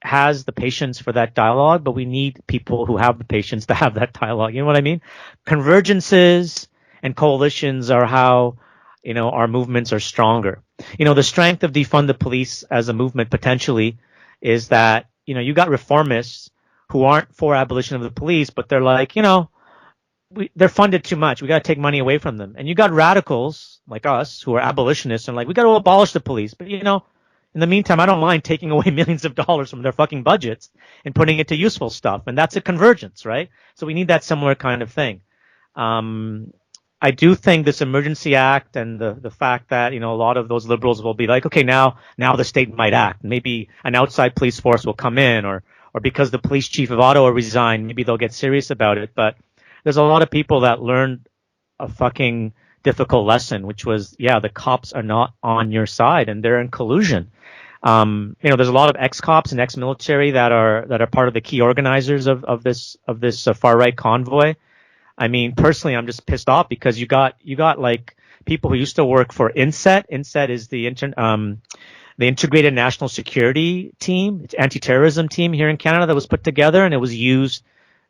has the patience for that dialogue, but we need people who have the patience to have that dialogue. You know what I mean? Convergences and coalitions are how, our movements are stronger. The strength of defund the police as a movement potentially is that, you got reformists who aren't for abolition of the police, but they're like, they're funded too much. We got to take money away from them. And you got radicals like us who are abolitionists and like, we got to abolish the police. But, in the meantime, I don't mind taking away millions of dollars from their fucking budgets and putting it to useful stuff. And that's a convergence, right? So we need that similar kind of thing. I do think this Emergency Act and the fact that, a lot of those liberals will be like, okay, now the state might act. Maybe an outside police force will come in or because the police chief of Ottawa resigned, maybe they'll get serious about it. But there's a lot of people that learned a fucking difficult lesson, which was, yeah, the cops are not on your side and they're in collusion. There's a lot of ex-cops and ex-military that are part of the key organizers of this far-right convoy. I mean, personally, I'm just pissed off because you got like people who used to work for INSET. INSET is the Integrated National Security Team. It's anti-terrorism team here in Canada that was put together, and it was used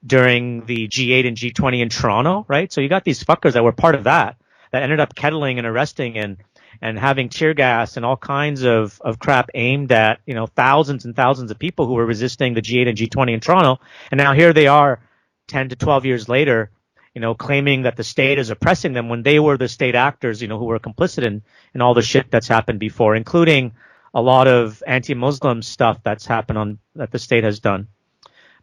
during the G8 and G20 in Toronto, right? So you got these fuckers that were part of that ended up kettling and arresting and having tear gas and all kinds of crap aimed at, thousands and thousands of people who were resisting the G8 and G20 in Toronto. And now here they are 10 to 12 years later, claiming that the state is oppressing them when they were the state actors, who were complicit in all the shit that's happened before, including a lot of anti-Muslim stuff that's happened that the state has done.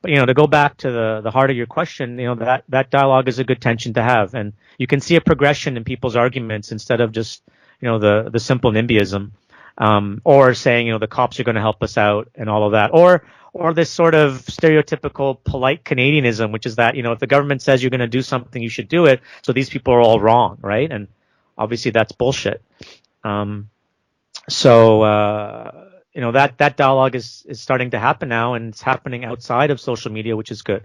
But, to go back to the heart of your question, that dialogue is a good tension to have. And you can see a progression in people's arguments instead of just, the simple NIMBYism, or saying, the cops are going to help us out and all of that. Or this sort of stereotypical polite Canadianism, which is that, if the government says you're going to do something, you should do it. So these people are all wrong, right? And obviously that's bullshit. That dialogue is starting to happen now, and it's happening outside of social media, which is good.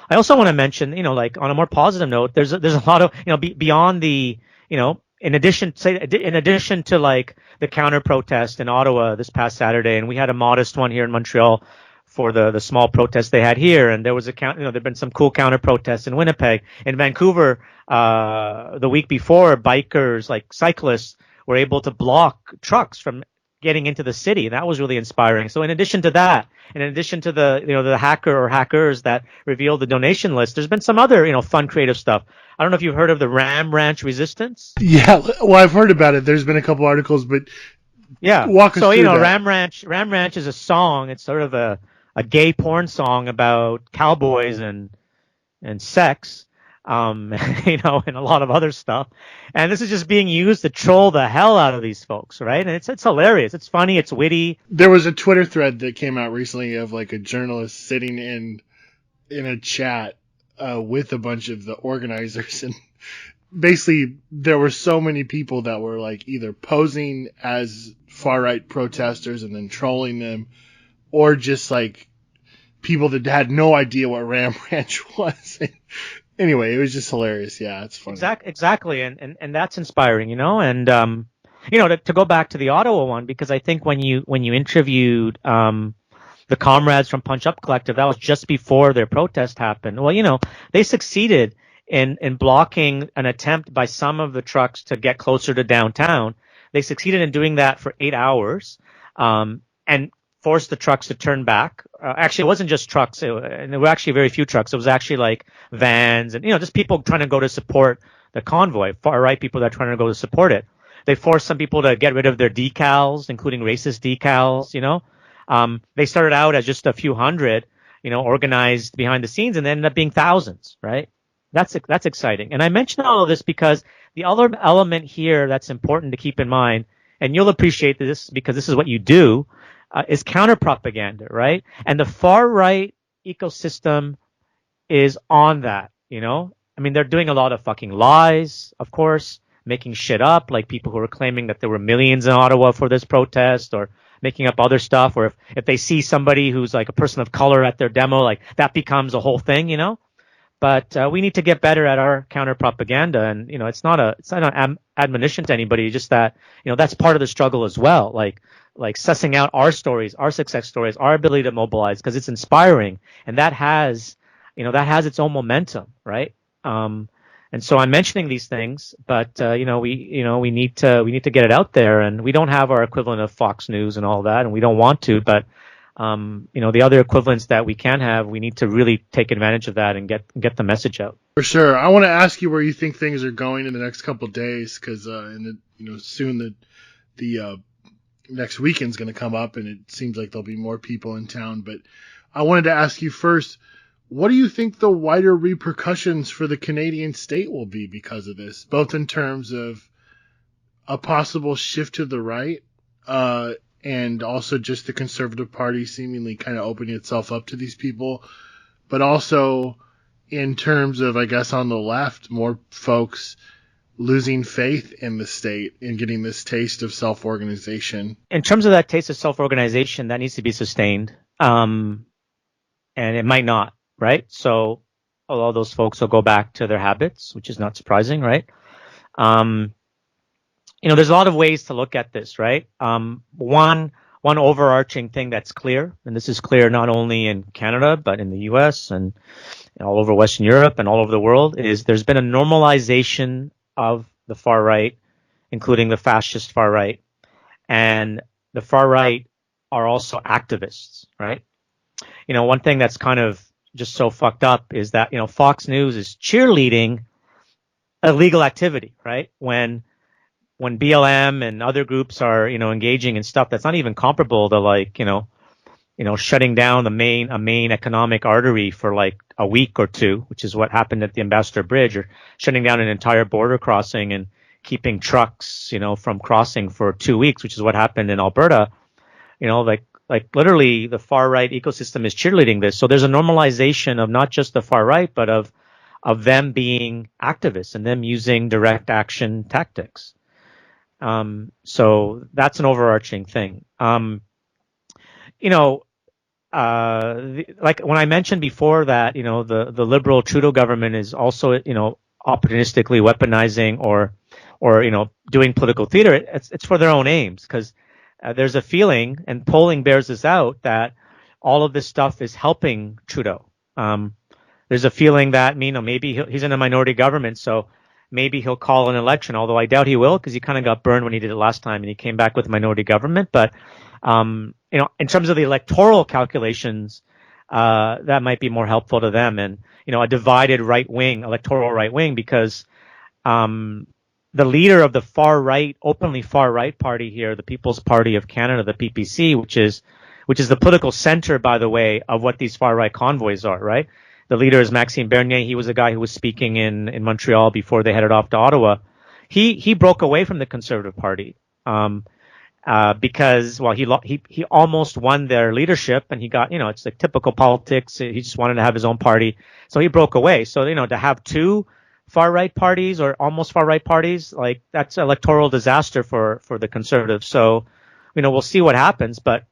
I also want to mention, like on a more positive note, there's a lot of, beyond the, in addition to like the counter protest in Ottawa this past Saturday, and we had a modest one here in Montreal for the small protest they had here, and there was there've been some cool counter protests in Winnipeg. In Vancouver, the week before, bikers, like cyclists, were able to block trucks from getting into the city. That was really inspiring. So in addition to that, and in addition to the hacker or hackers that revealed the donation list, there's been some other, fun, creative stuff. I don't know if you've heard of the Ram Ranch Resistance. Yeah, well, I've heard about it. There's been a couple articles, but yeah, walk us through that. Ram Ranch is a song. It's sort of a gay porn song about cowboys and sex. And a lot of other stuff. And this is just being used to troll the hell out of these folks, right? And it's hilarious. It's funny. It's witty. There was a Twitter thread that came out recently of like a journalist sitting in a chat with a bunch of the organizers, and basically there were so many people that were like either posing as far-right protesters and then trolling them, or just like people that had no idea what Ram Ranch was. Anyway, it was just hilarious. Yeah, it's funny. Exactly. And that's inspiring, and, to go back to the Ottawa one, because I think when you interviewed, the comrades from Punch Up Collective, that was just before their protest happened. Well, they succeeded in blocking an attempt by some of the trucks to get closer to downtown. They succeeded in doing that for 8 hours, and forced the trucks to turn back. Actually, it wasn't just trucks, and there were actually very few trucks. It was actually like vans and, just people trying to go to support the convoy, far-right people that are trying to go to support it. They forced some people to get rid of their decals, including racist decals, They started out as just a few hundred, organized behind the scenes, and they ended up being thousands, right? That's exciting. And I mention all of this because the other element here that's important to keep in mind, and you'll appreciate this because this is what you do, is counter propaganda, right? And the far right ecosystem is on that, I mean, they're doing a lot of fucking lies, of course, making shit up, like people who are claiming that there were millions in Ottawa for this protest, or making up other stuff, or if they see somebody who's like a person of color at their demo, like that becomes a whole thing, But we need to get better at our counter propaganda, and it's not an admonition to anybody, just that that's part of the struggle as well. Like sussing out our stories, our success stories, our ability to mobilize, because it's inspiring, and that has its own momentum, right? And so I'm mentioning these things, but we need to get it out there, and we don't have our equivalent of Fox News and all that, and we don't want to, but the other equivalents that we can have, we need to really take advantage of that and get the message out. For sure. I want to ask you where you think things are going in the next couple of days, because soon the next weekend's going to come up, and it seems like there'll be more people in town. But I wanted to ask you first, what do you think the wider repercussions for the Canadian state will be because of this, both in terms of a possible shift to the right, and also just the Conservative Party seemingly kind of opening itself up to these people, but also in terms of, I guess, on the left, more folks losing faith in the state and getting this taste of self-organization. In terms of that taste of self-organization, that needs to be sustained. And it might not, right? So a lot of those folks will go back to their habits, which is not surprising, right? There's a lot of ways to look at this, right? One overarching thing that's clear, and this is clear not only in Canada, but in the US and all over Western Europe and all over the world, is there's been a normalization of the far right, including the fascist far right. And the far right are also activists, right? One thing that's kind of just so fucked up is that, Fox News is cheerleading illegal activity, right? When BLM and other groups are, engaging in stuff that's not even comparable to like, shutting down a main economic artery for like a week or two, which is what happened at the Ambassador Bridge, or shutting down an entire border crossing and keeping trucks, from crossing for 2 weeks, which is what happened in Alberta. Like literally the far right ecosystem is cheerleading this. So there's a normalization of not just the far right, but of them being activists and them using direct action tactics. So that's an overarching thing. Like when I mentioned before that, the liberal Trudeau government is also, opportunistically weaponizing or doing political theater. It's for their own aims, because there's a feeling, and polling bears this out, that all of this stuff is helping Trudeau. There's a feeling that, maybe he's in a minority government, so maybe he'll call an election, although I doubt he will, because he kind of got burned when he did it last time and he came back with a minority government. But, in terms of the electoral calculations, that might be more helpful to them. And, a divided electoral right wing, because the leader of the openly far right party here, the People's Party of Canada, the PPC, which is the political center, by the way, of what these far right convoys are, right? The leader is Maxime Bernier. He was a guy who was speaking in Montreal before they headed off to Ottawa. He broke away from the Conservative Party because, well, he almost won their leadership, and he got, it's like typical politics. He just wanted to have his own party, so he broke away. So to have two far right parties or almost far right parties, like that's electoral disaster for the Conservatives. So we'll see what happens, but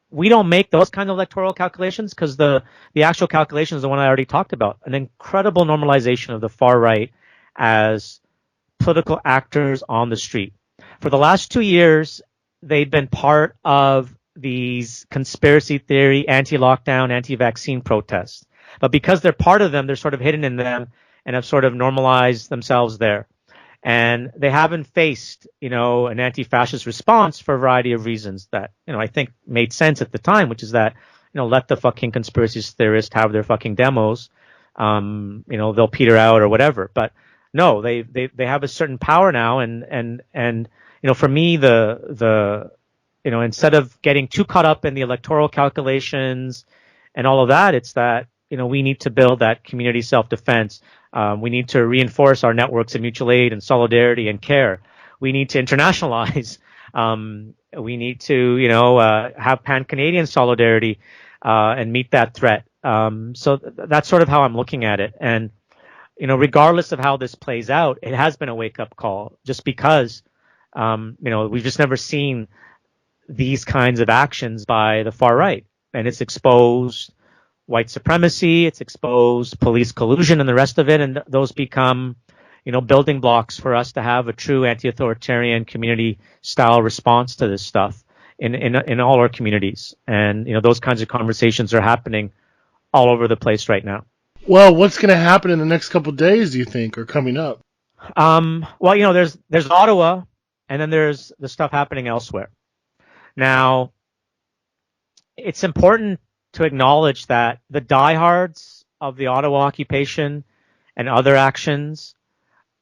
we don't make those kind of electoral calculations, because the actual calculation is the one I already talked about. An incredible normalization of the far right as political actors on the street. For the last 2 years, they've been part of these conspiracy theory, anti-lockdown, anti-vaccine protests. But because they're part of them, they're sort of hidden in them and have sort of normalized themselves there. And they haven't faced, an anti-fascist response for a variety of reasons that, I think made sense at the time, which is that, let the fucking conspiracy theorists have their fucking demos. They'll peter out or whatever. But no, they have a certain power now. And for me, instead of getting too caught up in the electoral calculations and all of that, it's that, we need to build that community self-defense. We need to reinforce our networks of mutual aid and solidarity and care. We need to internationalize. We need to, have pan-Canadian solidarity and meet that threat. So that's sort of how I'm looking at it. And, regardless of how this plays out, it has been a wake-up call, just because, we've just never seen these kinds of actions by the far right. And it's exposed white supremacy, it's exposed police collusion and the rest of it, and those become, building blocks for us to have a true anti-authoritarian community-style response to this stuff in all our communities. And, those kinds of conversations are happening all over the place right now. Well, what's going to happen in the next couple of days, do you think, or coming up? Well, there's Ottawa, and then there's the stuff happening elsewhere. Now, it's important to acknowledge that the diehards of the Ottawa occupation and other actions,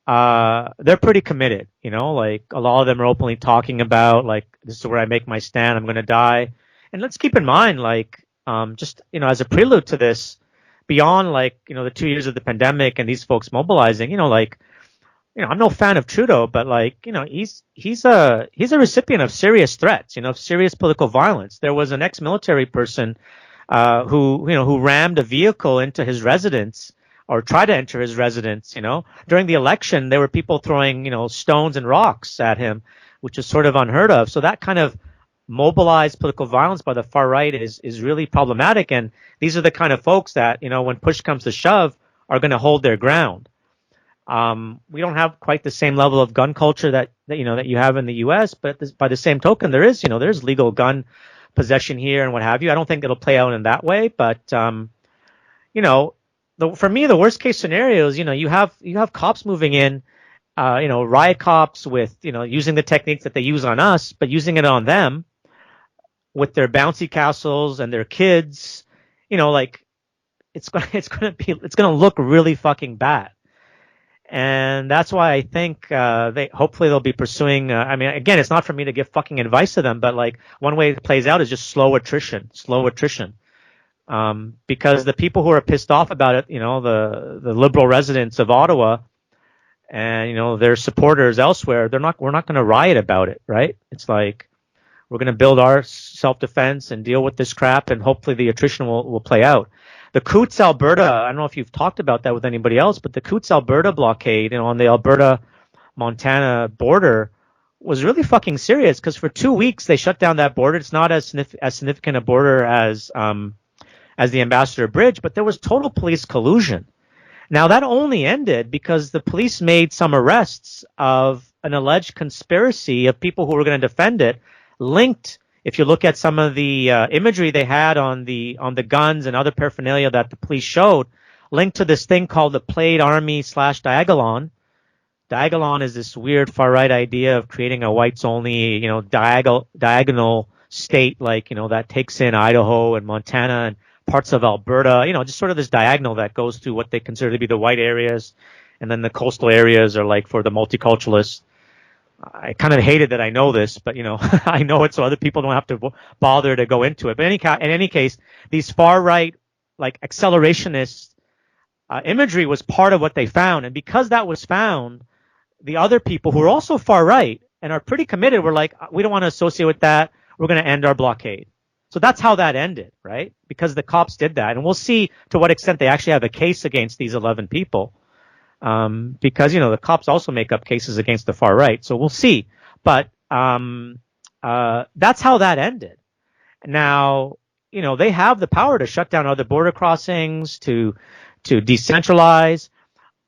they're pretty committed. Like a lot of them are openly talking about, like, this is where I make my stand, I'm going to die. And let's keep in mind, like, just, as a prelude to this, beyond, like, the 2 years of the pandemic and these folks mobilizing, like, I'm no fan of Trudeau, but like, he's a recipient of serious threats, of serious political violence. There was an ex-military person who rammed a vehicle into his residence or tried to enter his residence. During the election, there were people throwing, stones and rocks at him, which is sort of unheard of. So that kind of mobilized political violence by the far right is really problematic. And these are the kind of folks that, when push comes to shove, are going to hold their ground. We don't have quite the same level of gun culture that you have in the U.S., but by the same token, there's legal gun possession here and what have you. I don't think it'll play out in that way, but for me, the worst case scenario is you have cops moving in, riot cops with using the techniques that they use on us, but using it on them with their bouncy castles and their kids. It's gonna look really fucking bad. And that's why I think hopefully they'll be pursuing. Again, it's not for me to give fucking advice to them, but like one way it plays out is just slow attrition. Because the people who are pissed off about it, the liberal residents of Ottawa, and their supporters elsewhere, we're not going to riot about it, right? It's like we're going to build our self-defense and deal with this crap, and hopefully the attrition will play out. The Coutts, Alberta, I don't know if you've talked about that with anybody else, but the Coutts, Alberta blockade, on the Alberta-Montana border was really fucking serious because for 2 weeks they shut down that border. It's not as significant a border as the Ambassador Bridge, but there was total police collusion. Now that only ended because the police made some arrests of an alleged conspiracy of people who were going to defend it, linked. If you look at some of the imagery they had on the guns and other paraphernalia that the police showed, linked to this thing called the Plaid Army / Diagolon. Diagolon is this weird far right idea of creating a whites only, diagonal state, like, that takes in Idaho and Montana and parts of Alberta, just sort of this diagonal that goes through what they consider to be the white areas, and then the coastal areas are like for the multiculturalists. I kind of hated that I know this, but I know it so other people don't have to bother to go into it. But in any case, these far right, like accelerationist imagery was part of what they found, and because that was found, the other people who are also far right and are pretty committed were like, we don't want to associate with that. We're going to end our blockade. So that's how that ended, right? Because the cops did that, and we'll see to what extent they actually have a case against these 11 people. Because, the cops also make up cases against the far right. So we'll see. But that's how that ended. Now, they have the power to shut down other border crossings, to decentralize.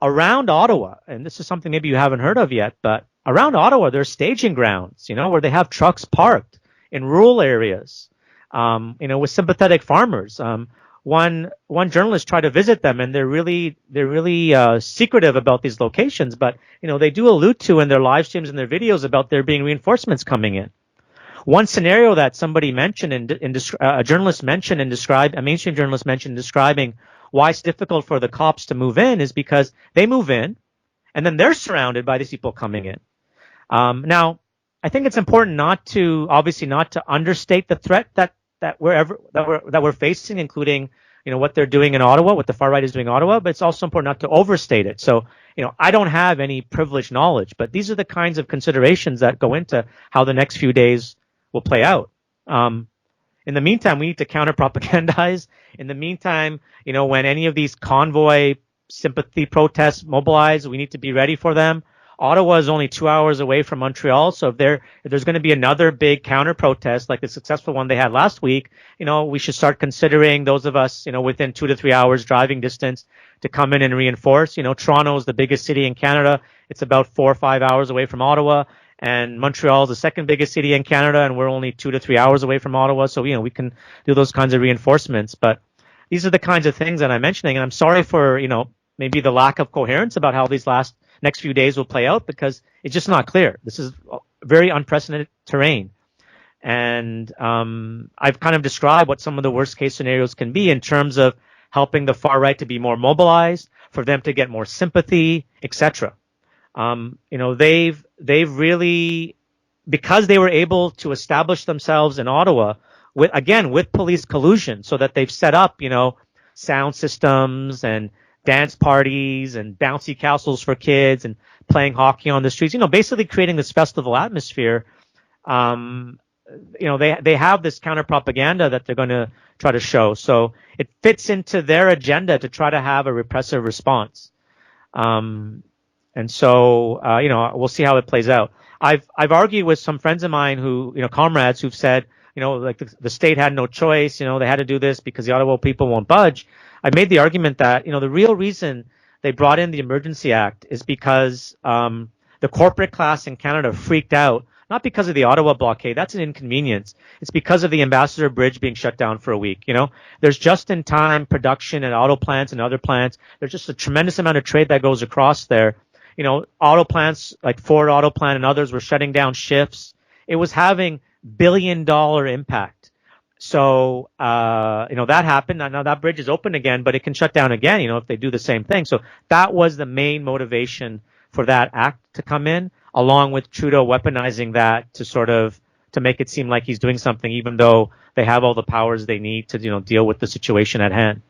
Around Ottawa, and this is something maybe you haven't heard of yet, but around Ottawa, there's staging grounds, where they have trucks parked in rural areas, with sympathetic farmers. One journalist tried to visit them, and they're really secretive about these locations. But they do allude to in their live streams and their videos about there being reinforcements coming in. One scenario that somebody mentioned a mainstream journalist mentioned in describing why it's difficult for the cops to move in is because they move in, and then they're surrounded by these people coming in. Now, I think it's important not to understate the threat that we're facing, including what they're doing in Ottawa, what the far right is doing in Ottawa, but it's also important not to overstate it. So I don't have any privileged knowledge, but these are the kinds of considerations that go into how the next few days will play out. In the meantime, we need to counter propagandize. In the meantime, when any of these convoy sympathy protests mobilize, we need to be ready for them. Ottawa is only 2 hours away from Montreal, so if there's going to be another big counter protest like the successful one they had last week, we should start considering those of us, within 2 to 3 hours driving distance to come in and reinforce. Toronto is the biggest city in Canada; it's about 4 or 5 hours away from Ottawa, and Montreal is the second biggest city in Canada, and we're only 2 to 3 hours away from Ottawa. So we can do those kinds of reinforcements. But these are the kinds of things that I'm mentioning, and I'm sorry for maybe the lack of coherence about how these next few days will play out, because it's just not clear. This is very unprecedented terrain. And I've kind of described what some of the worst case scenarios can be in terms of helping the far right to be more mobilized, for them to get more sympathy, etc. They've really, because they were able to establish themselves in Ottawa with police collusion, so that they've set up, sound systems and dance parties and bouncy castles for kids and playing hockey on the streets, basically creating this festival atmosphere. They have this counter propaganda that they're going to try to show. So it fits into their agenda to try to have a repressive response. And so, we'll see how it plays out. I've argued with some friends of mine who, comrades who've said, like the state had no choice, they had to do this because the Ottawa people won't budge. I made the argument that, the real reason they brought in the Emergency Act is because the corporate class in Canada freaked out, not because of the Ottawa blockade. That's an inconvenience. It's because of the Ambassador Bridge being shut down for a week. There's just-in-time production at auto plants and other plants. There's just a tremendous amount of trade that goes across there. Auto plants like Ford Auto Plant and others were shutting down shifts. It was having billion-dollar impact. So, that happened. Now that bridge is open again, but it can shut down again, if they do the same thing. So that was the main motivation for that act to come in, along with Trudeau weaponizing that to make it seem like he's doing something, even though they have all the powers they need to, deal with the situation at hand.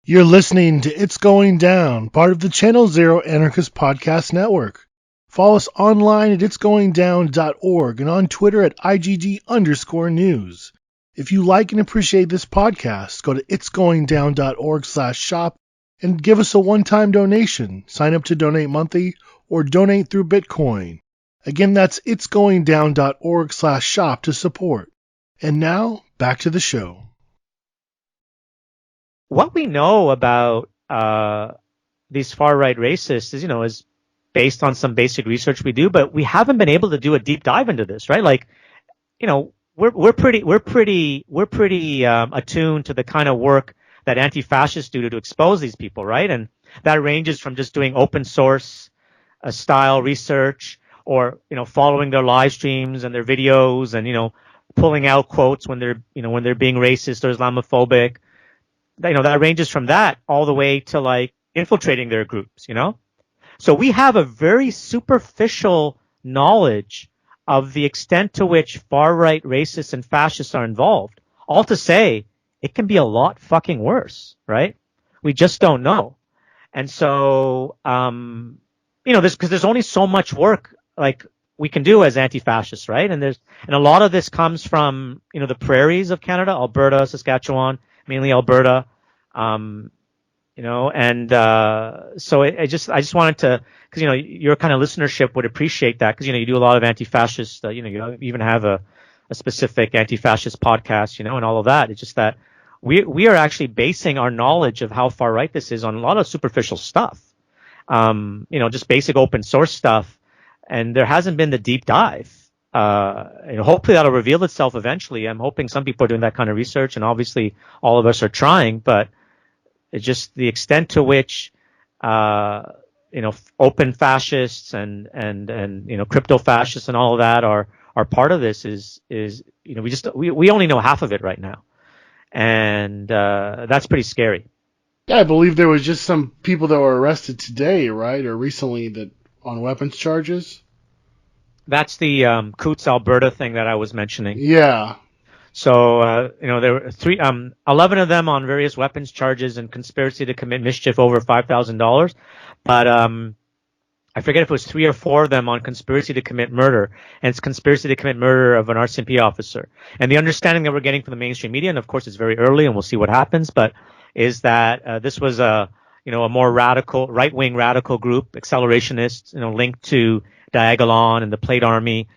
You're listening to It's Going Down, part of the Channel Zero Anarchist Podcast Network. Follow us online at itsgoingdown.org and on Twitter at IGD_news. If you like and appreciate this podcast, go to itsgoingdown.org/shop and give us a one-time donation. Sign up to donate monthly or donate through Bitcoin. Again, that's itsgoingdown.org/shop to support. And now, back to the show. What we know about these far-right racists is based on some basic research we do, but we haven't been able to do a deep dive into this, right? Like, we're pretty attuned to the kind of work that anti-fascists do to expose these people, right? And that ranges from just doing open source style research, or following their live streams and their videos, and pulling out quotes when they're being racist or Islamophobic. That ranges from that all the way to like infiltrating their groups, So we have a very superficial knowledge of the extent to which far-right racists and fascists are involved. All to say, it can be a lot fucking worse, right? We just don't know. And so, there's only so much work like we can do as anti-fascists, right? And a lot of this comes from, the prairies of Canada, Alberta, Saskatchewan, mainly Alberta. So I just wanted to, because your kind of listenership would appreciate that, because you do a lot of anti-fascist, you even have a specific anti-fascist podcast, and all of that. It's just that we are actually basing our knowledge of how far right this is on a lot of superficial stuff, just basic open source stuff, and there hasn't been the deep dive. Hopefully that'll reveal itself eventually. I'm hoping some people are doing that kind of research, and obviously all of us are trying, but it's just the extent to which, open fascists and crypto fascists and all of that are part of this is we only know half of it right now. And, that's pretty scary. Yeah, I believe there was just some people that were arrested today, right? Or recently that on weapons charges. That's the, Coots, Alberta thing that I was mentioning. Yeah. So, there were 11 of them on various weapons charges and conspiracy to commit mischief over $5,000. But, I forget if it was 3 or 4 of them on conspiracy to commit murder, and it's conspiracy to commit murder of an RCMP officer. And the understanding that we're getting from the mainstream media, and of course it's very early and we'll see what happens, but is that, this was a more radical, right-wing radical group, accelerationists, linked to Diagolon and the Plate Army,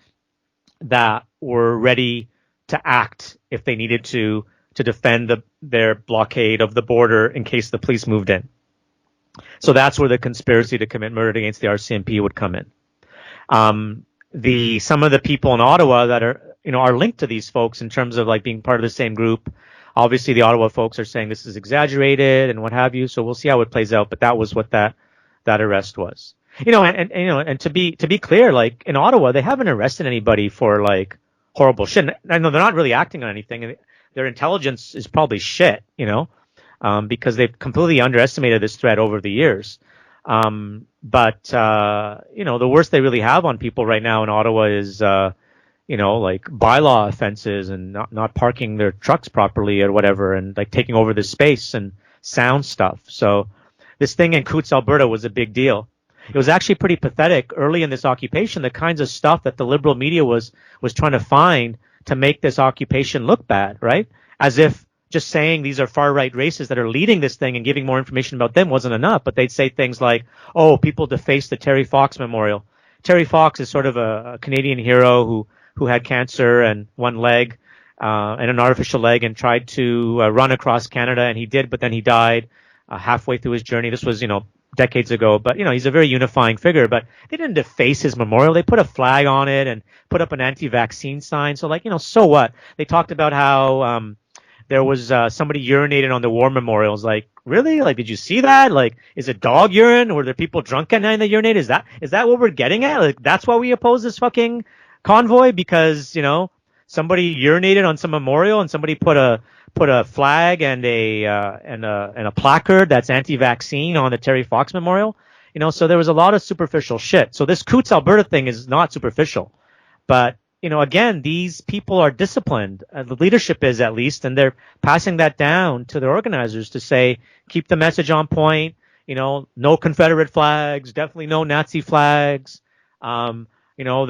that were ready to act if they needed to defend their blockade of the border in case the police moved in. So that's where the conspiracy to commit murder against the RCMP would come in. Some of the people in Ottawa that are linked to these folks in terms of like being part of the same group. Obviously the Ottawa folks are saying this is exaggerated and what have you. So we'll see how it plays out. But that was what that arrest was. And to be clear, like in Ottawa, they haven't arrested anybody for like horrible shit. I know they're not really acting on anything. Their intelligence is probably shit, because they've completely underestimated this threat over the years. But the worst they really have on people right now in Ottawa is, like bylaw offenses and not parking their trucks properly or whatever, and like taking over this space and sound stuff. So this thing in Coutts, Alberta was a big deal. It was actually pretty pathetic early in this occupation, the kinds of stuff that the liberal media was trying to find to make this occupation look bad, right? As if just saying these are far-right racists that are leading this thing and giving more information about them wasn't enough. But they'd say things like, oh, people defaced the Terry Fox Memorial. Terry Fox is sort of a Canadian hero who had cancer and one leg, and an artificial leg, and tried to run across Canada, and he did, but then he died halfway through his journey. This was, decades ago, but he's a very unifying figure. But they didn't deface his memorial. They put a flag on it and put up an anti-vaccine sign. So so what? They talked about how there was somebody urinated on the war memorials. Like, really? Like, did you see that? Like, is it dog urine? Were there people drunk at night that urinate? Is that what we're getting at? Like, that's why we oppose this fucking convoy, because somebody urinated on some memorial and somebody put a flag and a placard that's anti-vaccine on the Terry Fox Memorial. So there was a lot of superficial shit. So this Coutts, Alberta thing is not superficial. But, again, these people are disciplined. The leadership is, at least, and they're passing that down to their organizers to say, keep the message on point, no Confederate flags, definitely no Nazi flags. The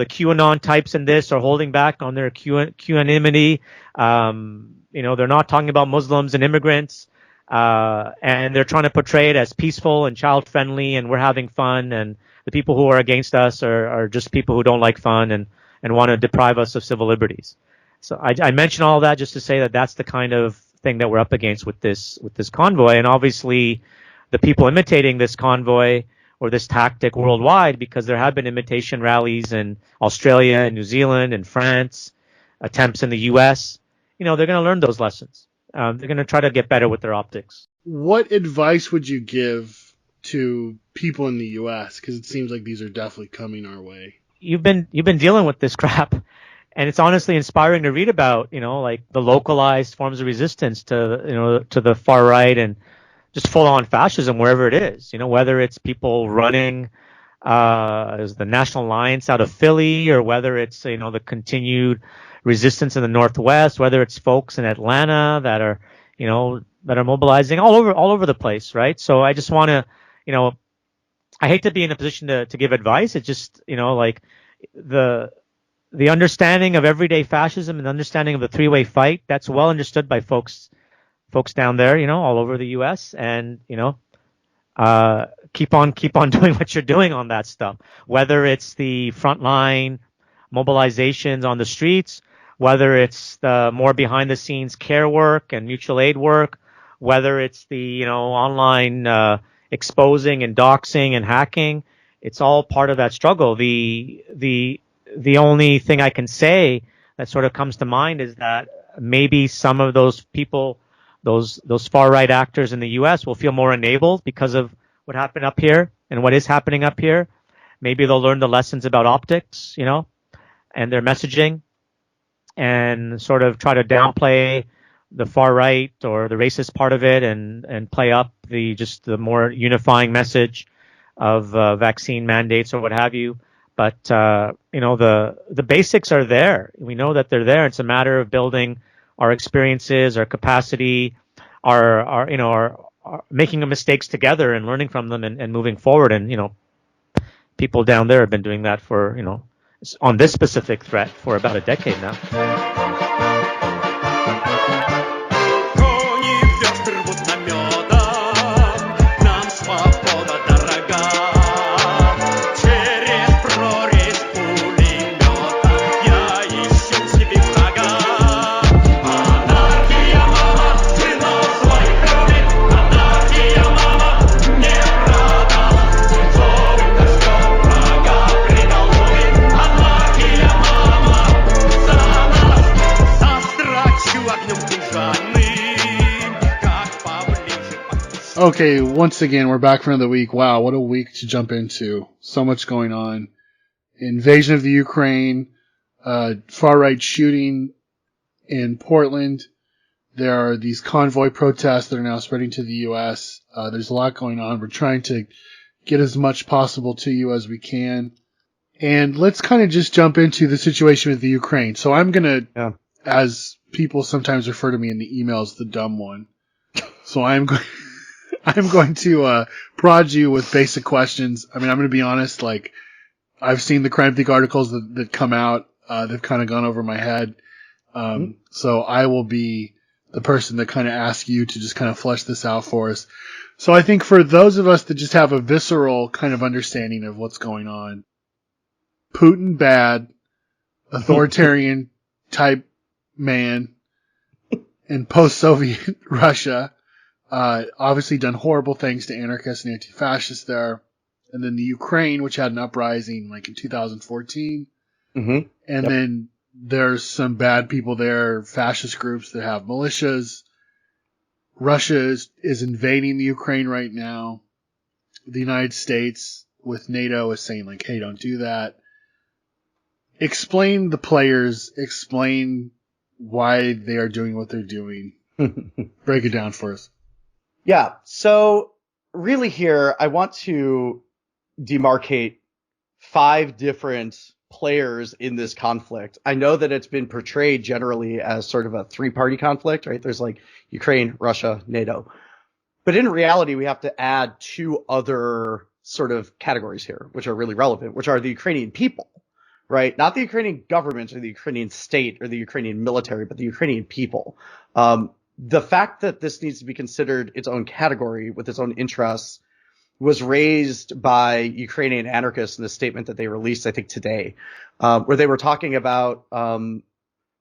QAnon types in this are holding back on their QAnonymity. They're not talking about Muslims and immigrants, and they're trying to portray it as peaceful and child-friendly, and we're having fun, and the people who are against us are just people who don't like fun and want to deprive us of civil liberties. So I mention all that just to say that that's the kind of thing that we're up against with this convoy, and obviously the people imitating this convoy or this tactic worldwide, because there have been imitation rallies in Australia and New Zealand and France, attempts in the U.S., they're going to learn those lessons. They're going to try to get better with their optics. What advice would you give to people in the U.S.? Because it seems like these are definitely coming our way. You've been dealing with this crap, and it's honestly inspiring to read about, like the localized forms of resistance to the far right and just full-on fascism wherever it is. Whether it's people running as the National Alliance out of Philly, or whether it's the continued resistance in the Northwest, whether it's folks in Atlanta that are mobilizing all over the place, right? So I just want to, I hate to be in a position to give advice. It's just, like the understanding of everyday fascism and understanding of the three-way fight, that's well understood by folks down there, all over the U.S. and, keep on doing what you're doing on that stuff, whether it's the frontline mobilizations on the streets, whether it's the more behind the scenes care work and mutual aid work, whether it's the, online exposing and doxing and hacking. It's all part of that struggle. The only thing I can say that sort of comes to mind is that maybe some of those people, those far right actors in the U.S. will feel more enabled because of what happened up here and what is happening up here. Maybe they'll learn the lessons about optics, and their messaging, and sort of try to downplay the far right or the racist part of it, and play up the more unifying message of vaccine mandates or what have you. But the basics are there. We know that they're there. It's a matter of building our experiences, our capacity, our making mistakes together and learning from them and moving forward. And people down there have been doing that for on this specific threat for about a decade now. Okay, once again, we're back for another week. Wow, what a week to jump into. So much going on. Invasion of the Ukraine, far-right shooting in Portland. There are these convoy protests that are now spreading to the U.S. There's a lot going on. We're trying to get as much possible to you as we can. And let's kind of just jump into the situation with the Ukraine. So I'm going to, as people sometimes refer to me in the emails, the dumb one. So I'm going I'm going to prod you with basic questions. I mean, I'm going to be honest. Like, I've seen the CrimeThink articles that come out. They've kind of gone over my head. So I will be the person that kind of asks you to just kind of flesh this out for us. So I think for those of us that just have a visceral kind of understanding of what's going on, Putin bad, authoritarian type man in post-Soviet Russia, obviously done horrible things to anarchists and anti-fascists there. And then the Ukraine, which had an uprising like in 2014. And then there's some bad people there, fascist groups that have militias. Russia is invading the Ukraine right now. The United States with NATO is saying like, hey, don't do that. Explain the players. Explain why they are doing what they're doing. Break it down for us. Yeah. So really here, I want to demarcate 5 different players in this conflict. I know that it's been portrayed generally as sort of a 3-party conflict, right? There's like Ukraine, Russia, NATO. But in reality, we have to add 2 other sort of categories here, which are really relevant, which are the Ukrainian people, right? Not the Ukrainian government or the Ukrainian state or the Ukrainian military, but the Ukrainian people. The fact that this needs to be considered its own category with its own interests was raised by Ukrainian anarchists in a statement that they released, I think, today, where they were talking about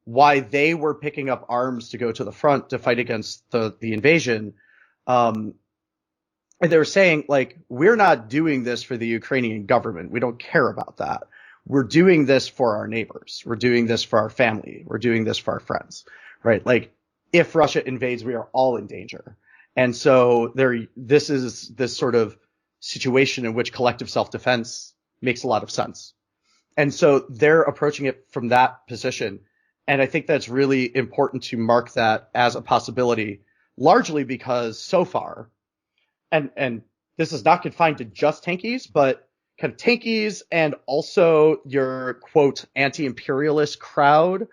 why they were picking up arms to go to the front to fight against the invasion. And they were saying, like, we're not doing this for the Ukrainian government. We don't care about that. We're doing this for our neighbors. We're doing this for our family. We're doing this for our friends, right? Like, if Russia invades, we are all in danger. And so this is this sort of situation in which collective self-defense makes a lot of sense. And so they're approaching it from that position. And I think that's really important to mark that as a possibility, largely because so far, and this is not confined to just tankies, but kind of tankies and also your, quote, anti-imperialist crowd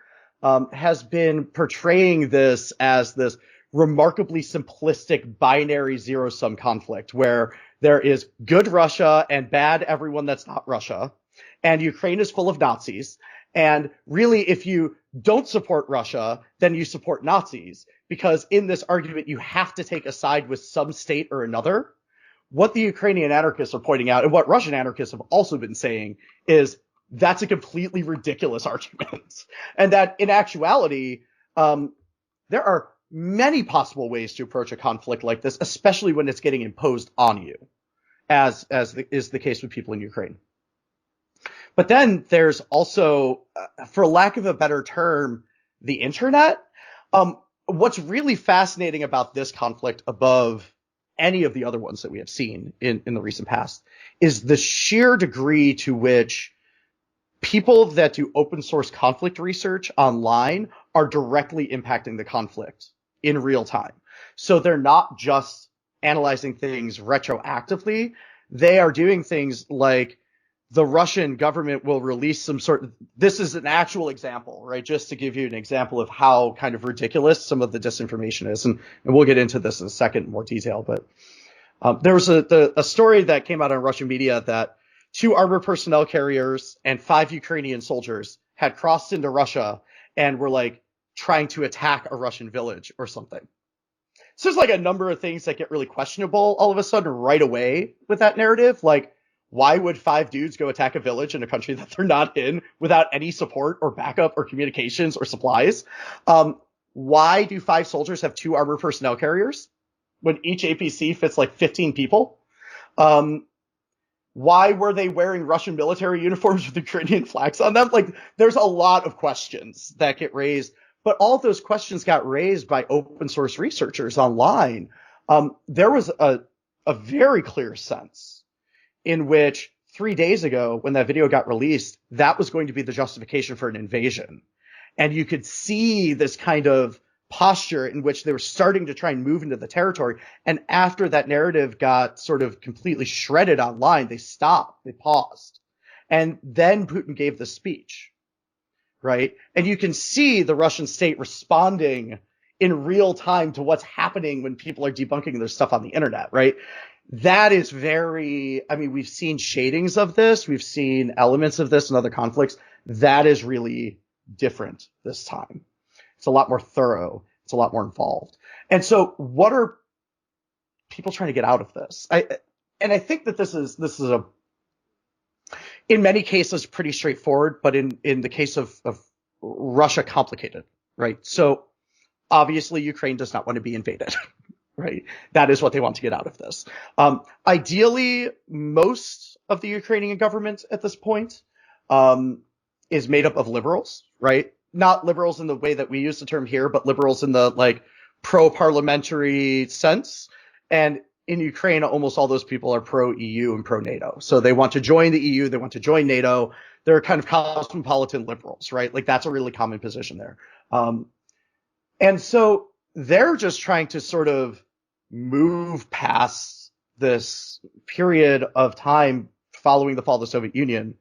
has been portraying this as this remarkably simplistic binary zero-sum conflict where there is good Russia and bad everyone that's not Russia, and Ukraine is full of Nazis. And really, if you don't support Russia, then you support Nazis, because in this argument, you have to take a side with some state or another. What the Ukrainian anarchists are pointing out, and what Russian anarchists have also been saying, is that's a completely ridiculous argument. And that in actuality, there are many possible ways to approach a conflict like this, especially when it's getting imposed on you, as is the case with people in Ukraine. But then there's also, for lack of a better term, the internet. What's really fascinating about this conflict above any of the other ones that we have seen in the recent past is the sheer degree to which people that do open source conflict research online are directly impacting the conflict in real time. So they're not just analyzing things retroactively. They are doing things like the Russian government will release some sort of, this is an actual example, right? Just to give you an example of how kind of ridiculous some of the disinformation is. And we'll get into this in a second in more detail. But there was a story that came out on Russian media that 2 armored personnel carriers and 5 Ukrainian soldiers had crossed into Russia and were like trying to attack a Russian village or something. So there's like a number of things that get really questionable all of a sudden right away with that narrative. Like, why would 5 dudes go attack a village in a country that they're not in without any support or backup or communications or supplies? Why do 5 soldiers have 2 armored personnel carriers when each APC fits like 15 people? Why were they wearing Russian military uniforms with Ukrainian flags on them? Like, there's a lot of questions that get raised, but all of those questions got raised by open source researchers online. There was a very clear sense in which 3 days ago, when that video got released, that was going to be the justification for an invasion. And you could see this kind of posture in which they were starting to try and move into the territory. And after that narrative got sort of completely shredded online, they stopped, they paused. And then Putin gave the speech, right? And you can see the Russian state responding in real time to what's happening when people are debunking their stuff on the internet, right? That is very, I mean, we've seen shadings of this. We've seen elements of this in other conflicts. That is really different this time. It's a lot more thorough. It's a lot more involved. And so what are people trying to get out of this? I think that this is a, in many cases, pretty straightforward, but in the case of Russia, complicated, right? So obviously Ukraine does not want to be invaded, right? That is what they want to get out of this. Ideally, most of the Ukrainian government at this point is made up of liberals, right? Not liberals in the way that we use the term here, but liberals in the like pro-parliamentary sense. And in Ukraine, almost all those people are pro-EU and pro-NATO. So they want to join the EU, they want to join NATO. They're kind of cosmopolitan liberals, right? Like that's a really common position there. And so they're just trying to sort of move past this period of time following the fall of the Soviet Union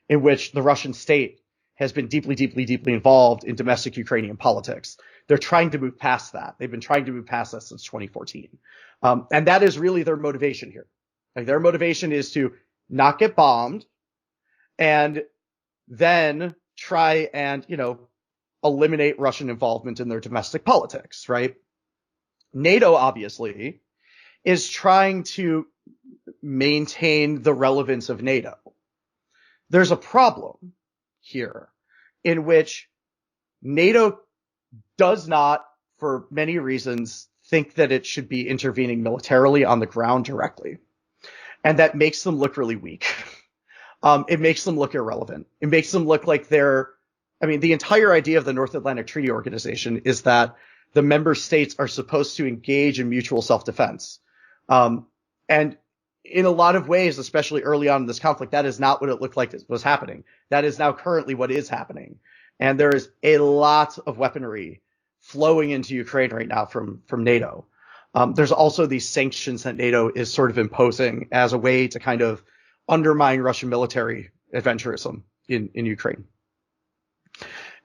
in which the Russian state has been deeply, deeply, deeply involved in domestic Ukrainian politics. They're trying to move past that. They've been trying to move past that since 2014. And that is really their motivation here. Like their motivation is to not get bombed and then try and, eliminate Russian involvement in their domestic politics, right? NATO, obviously, is trying to maintain the relevance of NATO. There's a problem here in which NATO does not, for many reasons, think that it should be intervening militarily on the ground directly. And that makes them look really weak. It makes them look irrelevant. It makes them look like the entire idea of the North Atlantic Treaty Organization is that the member states are supposed to engage in mutual self-defense. And in a lot of ways, especially early on in this conflict, that is not what it looked like was happening. That is now currently what is happening. And there is a lot of weaponry flowing into Ukraine right now from NATO. There's also these sanctions that NATO is sort of imposing as a way to kind of undermine Russian military adventurism in Ukraine.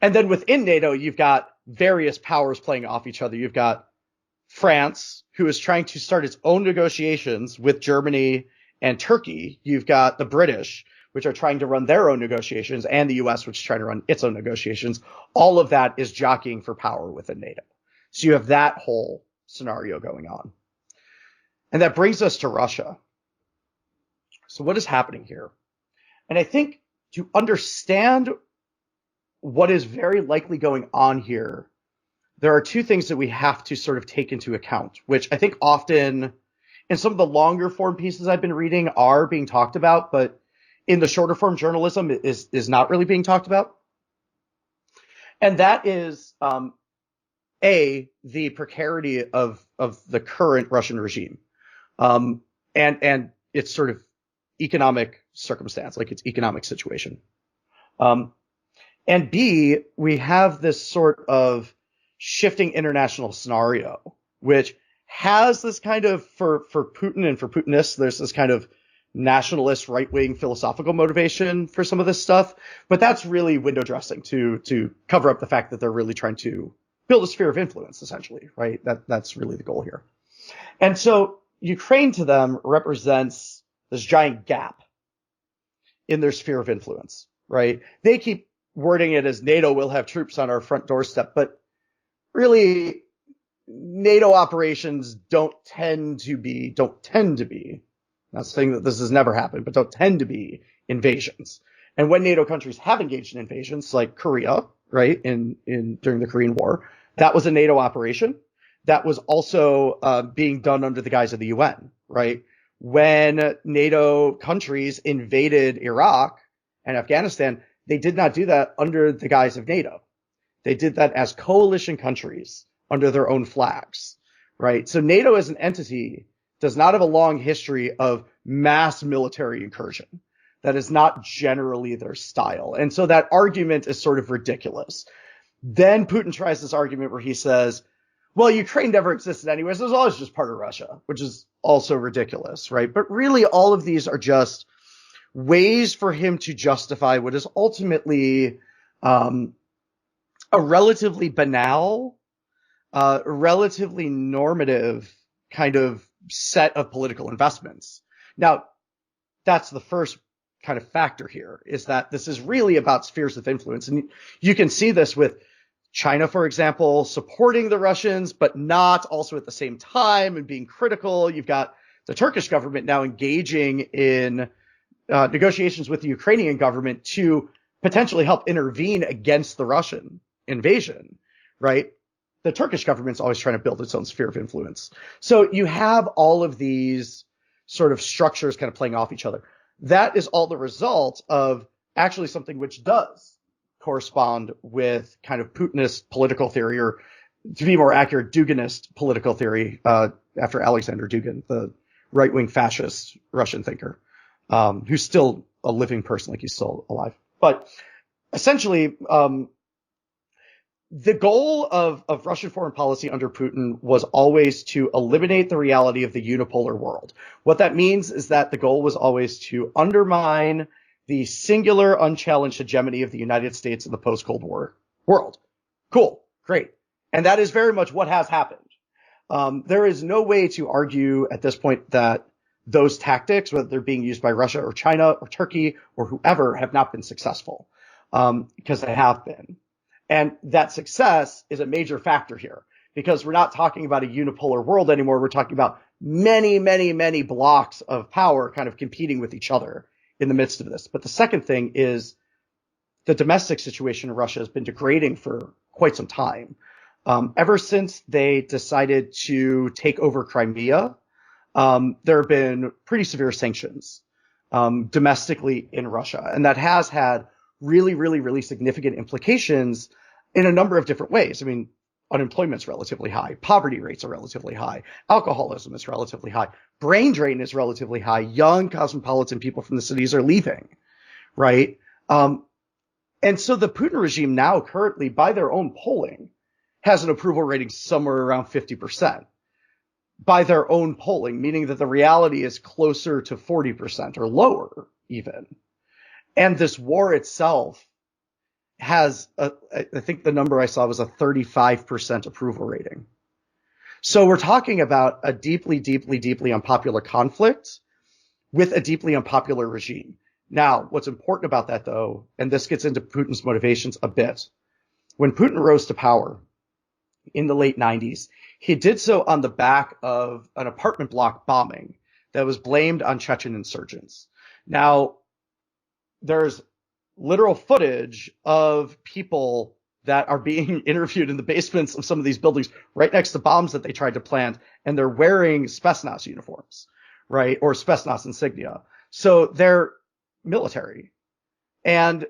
And then within NATO, you've got various powers playing off each other. You've got France, who is trying to start its own negotiations with Germany and Turkey. You've got the British, which are trying to run their own negotiations, and the US, which is trying to run its own negotiations. All of that is jockeying for power within NATO. So you have that whole scenario going on. And that brings us to Russia. So what is happening here? And I think to understand what is very likely going on here, there are two things that we have to sort of take into account, which I think often in some of the longer form pieces I've been reading are being talked about, but in the shorter form journalism is not really being talked about. And that is, the precarity of the current Russian regime, and its sort of economic circumstance, like its economic situation. And B, we have this sort of shifting international scenario, which has this kind of, for Putin and for Putinists, there's this kind of nationalist right-wing philosophical motivation for some of this stuff. But that's really window dressing to cover up the fact that they're really trying to build a sphere of influence, essentially, right? That's really the goal here. And so Ukraine to them represents this giant gap in their sphere of influence, right? They keep wording it as NATO will have troops on our front doorstep, but really NATO operations don't tend to be, not saying that this has never happened, but don't tend to be invasions. And when NATO countries have engaged in invasions, like Korea, right, during the Korean War, that was a NATO operation. That was also being done under the guise of the UN, right? When NATO countries invaded Iraq and Afghanistan, they did not do that under the guise of NATO. They did that as coalition countries under their own flags, right? So NATO as an entity does not have a long history of mass military incursion. That is not generally their style. And so that argument is sort of ridiculous. Then Putin tries this argument where he says, well, Ukraine never existed anyways. It was always just part of Russia, which is also ridiculous, right? But really all of these are just ways for him to justify what is ultimately a relatively banal relatively normative kind of set of political investments. Now, that's the first kind of factor here, is that this is really about spheres of influence. And you can see this with China, for example, supporting the Russians, but not also at the same time and being critical. You've got the Turkish government now engaging in negotiations with the Ukrainian government to potentially help intervene against the Russian invasion, right? The Turkish government's always trying to build its own sphere of influence. So you have all of these sort of structures kind of playing off each other. That is all the result of actually something which does correspond with kind of Putinist political theory, or to be more accurate, Duginist political theory, after Alexander Dugin, the right-wing fascist Russian thinker, who's still a living person, like he's still alive. But essentially, the goal of Russian foreign policy under Putin was always to eliminate the reality of the unipolar world. What that means is that the goal was always to undermine the singular, unchallenged hegemony of the United States in the post-Cold War world. Cool. Great. And that is very much what has happened. There is no way to argue at this point that those tactics, whether they're being used by Russia or China or Turkey or whoever, have not been successful, because they have been. And that success is a major factor here, because we're not talking about a unipolar world anymore. We're talking about many, many, many blocks of power kind of competing with each other in the midst of this. But the second thing is the domestic situation in Russia has been degrading for quite some time. Ever since they decided to take over Crimea, there have been pretty severe sanctions domestically in Russia. And that has had really, really, really significant implications in a number of different ways. I mean, unemployment's relatively high. Poverty rates are relatively high. Alcoholism is relatively high. Brain drain is relatively high. Young cosmopolitan people from the cities are leaving, right? And so the Putin regime now currently, by their own polling, has an approval rating somewhere around 50%. By their own polling, meaning that the reality is closer to 40% or lower even. And this war itself has, I think the number I saw was a 35% approval rating. So we're talking about a deeply, deeply, deeply unpopular conflict with a deeply unpopular regime. Now, what's important about that, though, and this gets into Putin's motivations a bit, when Putin rose to power in the late 90s, he did so on the back of an apartment block bombing that was blamed on Chechen insurgents. Now, there's literal footage of people that are being interviewed in the basements of some of these buildings right next to bombs that they tried to plant, and they're wearing Spetsnaz uniforms, right? Or Spetsnaz insignia. So they're military. And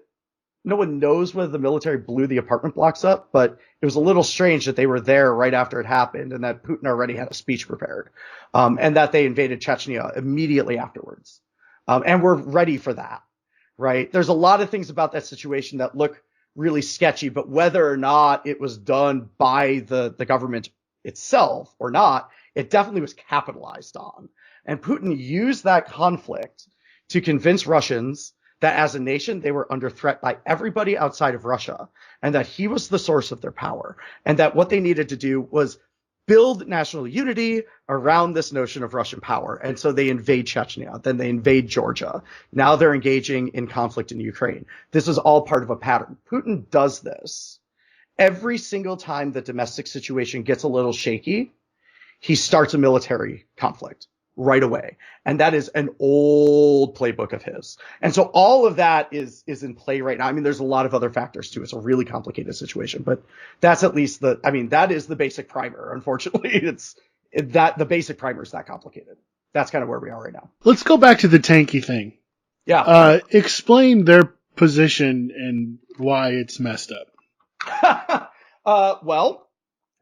no one knows whether the military blew the apartment blocks up, but it was a little strange that they were there right after it happened, and that Putin already had a speech prepared, and that they invaded Chechnya immediately afterwards. And we're ready for that, right? There's a lot of things about that situation that look really sketchy, but whether or not it was done by the government itself or not, it definitely was capitalized on. And Putin used that conflict to convince Russians that as a nation, they were under threat by everybody outside of Russia, and that he was the source of their power, and that what they needed to do was build national unity around this notion of Russian power. And so they invade Chechnya, then they invade Georgia. Now they're engaging in conflict in Ukraine. This is all part of a pattern. Putin does this every single time the domestic situation gets a little shaky. He starts a military conflict right away. And that is an old playbook of his. And so all of that is in play right now. I mean, there's a lot of other factors too. It's a really complicated situation, but that's at least that is the basic primer. Unfortunately, the basic primer is that complicated. That's kind of where we are right now. Let's go back to the tanky thing. Yeah. Explain their position and why it's messed up. Well,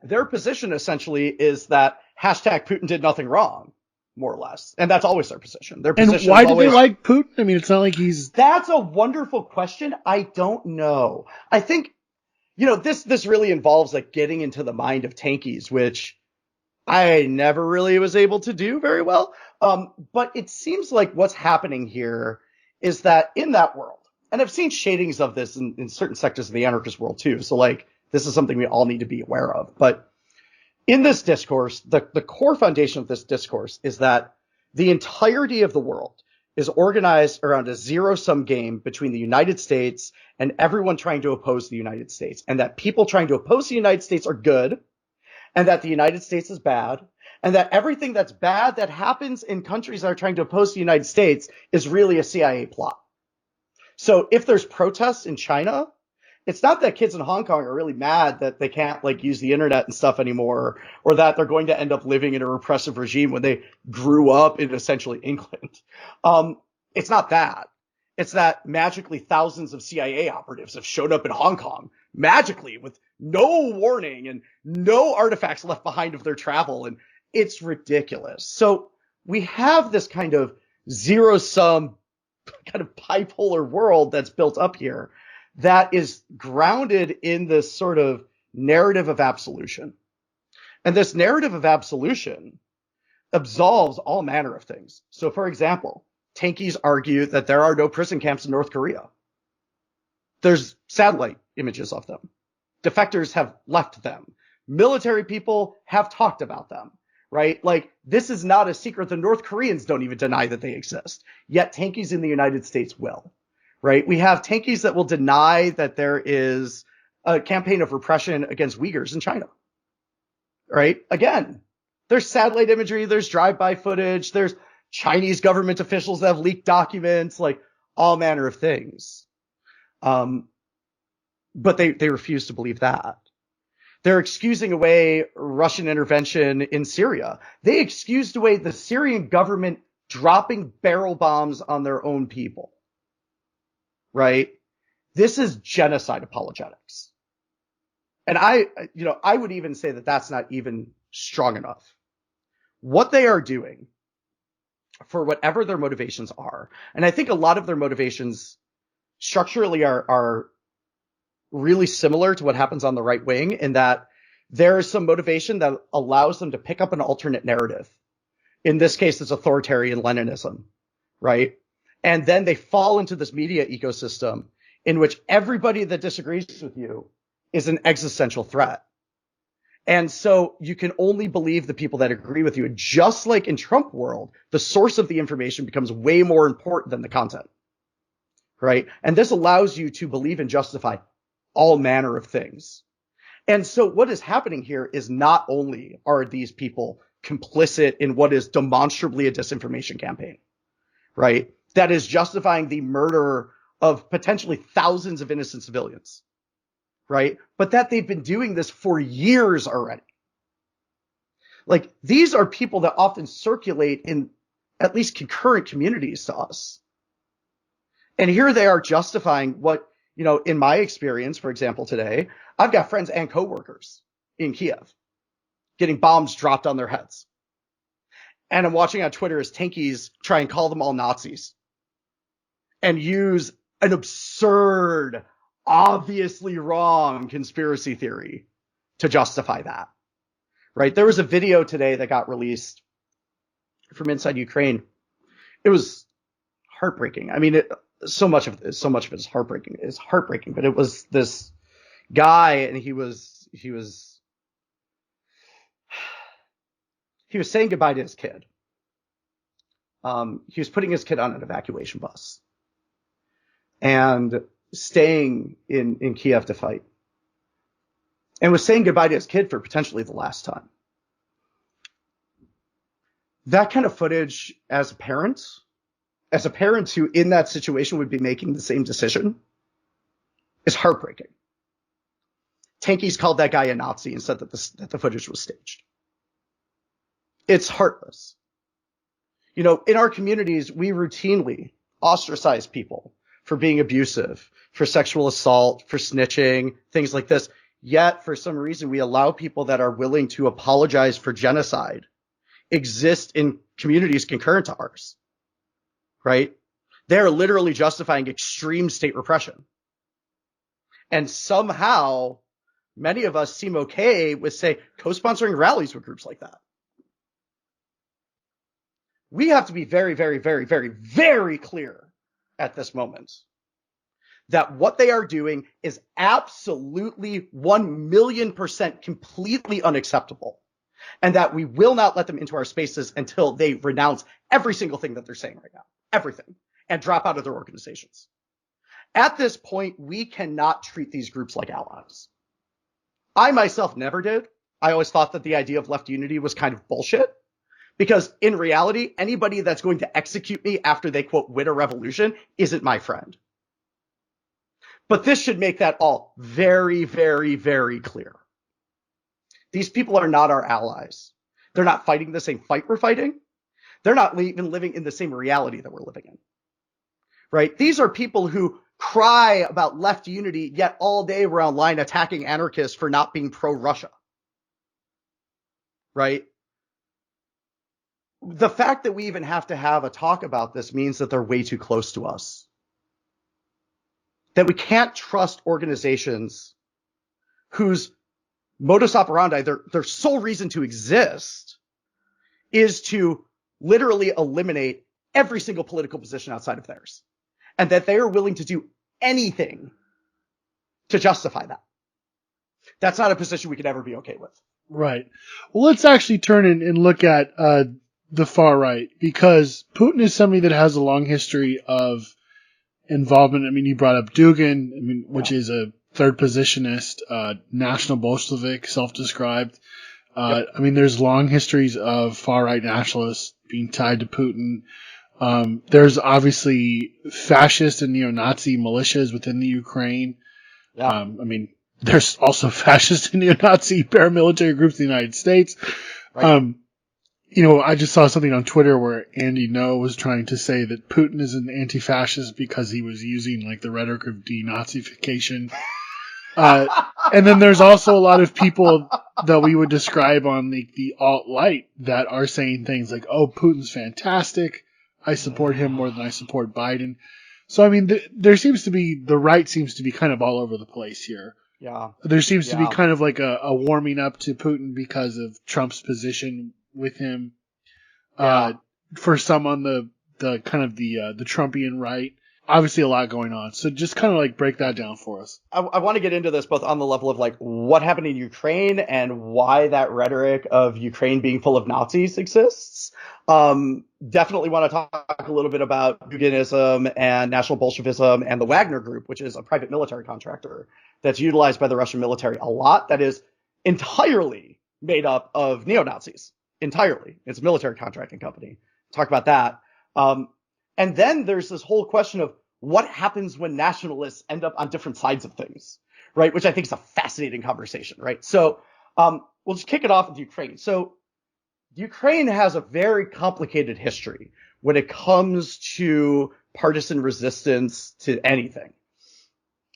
their position essentially is that hashtag Putin did nothing wrong. More or less. And that's always their position. Their position. And why do they like Putin? I mean, it's not like he's... That's a wonderful question. I don't know. I think, this really involves like getting into the mind of tankies, which I never really was able to do very well. But it seems like what's happening here is that in that world, and I've seen shadings of this in certain sectors of the anarchist world too. So like, this is something we all need to be aware of. But In this discourse, the core foundation of this discourse is that the entirety of the world is organized around a zero-sum game between the United States and everyone trying to oppose the United States, and that people trying to oppose the United States are good, and that the United States is bad, and that everything that's bad that happens in countries that are trying to oppose the United States is really a CIA plot. So if there's protests in China, it's not that kids in Hong Kong are really mad that they can't like use the internet and stuff anymore, or that they're going to end up living in a repressive regime when they grew up in essentially England. It's not that. It's that magically thousands of CIA operatives have showed up in Hong Kong magically with no warning and no artifacts left behind of their travel. And it's ridiculous. So we have this kind of zero-sum kind of bipolar world that's built up here that is grounded in this sort of narrative of absolution. And this narrative of absolution absolves all manner of things. So, for example, tankies argue that there are no prison camps in North Korea. There's satellite images of them. Defectors have left them. Military people have talked about them, right? Like, this is not a secret. The North Koreans don't even deny that they exist. Yet tankies in the United States will. Right? We have tankies that will deny that there is a campaign of repression against Uyghurs in China. Right? Again, there's satellite imagery, there's drive-by footage, there's Chinese government officials that have leaked documents, like all manner of things. But they refuse to believe that. They're excusing away Russian intervention in Syria. They excused away the Syrian government dropping barrel bombs on their own people. Right? This is genocide apologetics. And I would even say that that's not even strong enough. What they are doing, for whatever their motivations are, and I think a lot of their motivations structurally are really similar to what happens on the right wing, in that there is some motivation that allows them to pick up an alternate narrative. In this case, it's authoritarian Leninism, right? And then they fall into this media ecosystem in which everybody that disagrees with you is an existential threat. And so you can only believe the people that agree with you. And just like in Trump world, the source of the information becomes way more important than the content, right? And this allows you to believe and justify all manner of things. And so what is happening here is not only are these people complicit in what is demonstrably a disinformation campaign, right? That is justifying the murder of potentially thousands of innocent civilians, right? But that they've been doing this for years already. Like, these are people that often circulate in at least concurrent communities to us. And here they are justifying what, in my experience, for example, today, I've got friends and coworkers in Kiev getting bombs dropped on their heads. And I'm watching on Twitter as tankies try and call them all Nazis and use an absurd, obviously wrong conspiracy theory to justify that, right? There was a video today that got released from inside Ukraine. It was heartbreaking. I mean, so much of it is heartbreaking. It's heartbreaking, but it was this guy, and he was saying goodbye to his kid. He was putting his kid on an evacuation bus and staying in Kiev to fight, and was saying goodbye to his kid for potentially the last time. That kind of footage, as a parent who in that situation would be making the same decision, is heartbreaking. Tankies called that guy a Nazi and said that the footage was staged. It's heartless. In our communities, we routinely ostracize people for being abusive, for sexual assault, for snitching, things like this. Yet, for some reason, we allow people that are willing to apologize for genocide exist in communities concurrent to ours, right? They're literally justifying extreme state repression. And somehow, many of us seem okay with, say, co-sponsoring rallies with groups like that. We have to be very, very, very, very, very clear at this moment that what they are doing is absolutely 1,000,000% completely unacceptable. and that we will not let them into our spaces until they renounce every single thing that they're saying right now, everything, and drop out of their organizations. At this point, we cannot treat these groups like allies. I myself never did. I always thought that the idea of left unity was kind of bullshit, because in reality, anybody that's going to execute me after they, quote, win a revolution isn't my friend. But this should make that all very, very, very clear. These people are not our allies. They're not fighting the same fight we're fighting. They're not even living in the same reality that we're living in. Right? These are people who cry about left unity, yet all day we're online attacking anarchists for not being pro-Russia. Right? The fact that we even have to have a talk about this means that they're way too close to us. That we can't trust organizations whose modus operandi, their sole reason to exist, is to literally eliminate every single political position outside of theirs. And that they are willing to do anything to justify that. That's not a position we could ever be okay with. Right. Well, let's actually turn and look at the far right, because Putin is somebody that has a long history of involvement. I mean, you brought up Dugin, which is a third positionist, National Bolshevik, self-described. Yep. I mean, there's long histories of far-right nationalists being tied to Putin. There's obviously fascist and neo-Nazi militias within the Ukraine. Yeah. I mean, there's also fascist and neo-Nazi paramilitary groups in the United States. Right. I just saw something on Twitter where Andy No was trying to say that Putin is an anti-fascist because he was using like the rhetoric of denazification. And then there's also a lot of people that we would describe on the alt-right that are saying things like, oh, Putin's fantastic. I support him more than I support Biden. So, I mean, there seems to be, the right seems to be kind of all over the place here. Yeah. There seems to be kind of like a warming up to Putin because of Trump's position with him. For some on the kind of the Trumpian right. Obviously a lot going on. So just kind of like break that down for us. I want to get into this both on the level of like what happened in Ukraine and why that rhetoric of Ukraine being full of Nazis exists. Definitely want to talk a little bit about Duginism and National Bolshevism and the Wagner Group, which is a private military contractor that's utilized by the Russian military a lot. That is entirely made up of neo-Nazis. Entirely. It's a military contracting company. Talk about that. And then there's this whole question of what happens when nationalists end up on different sides of things, right? Which I think is a fascinating conversation, right? So we'll just kick it off with Ukraine. So Ukraine has a very complicated history when it comes to partisan resistance to anything.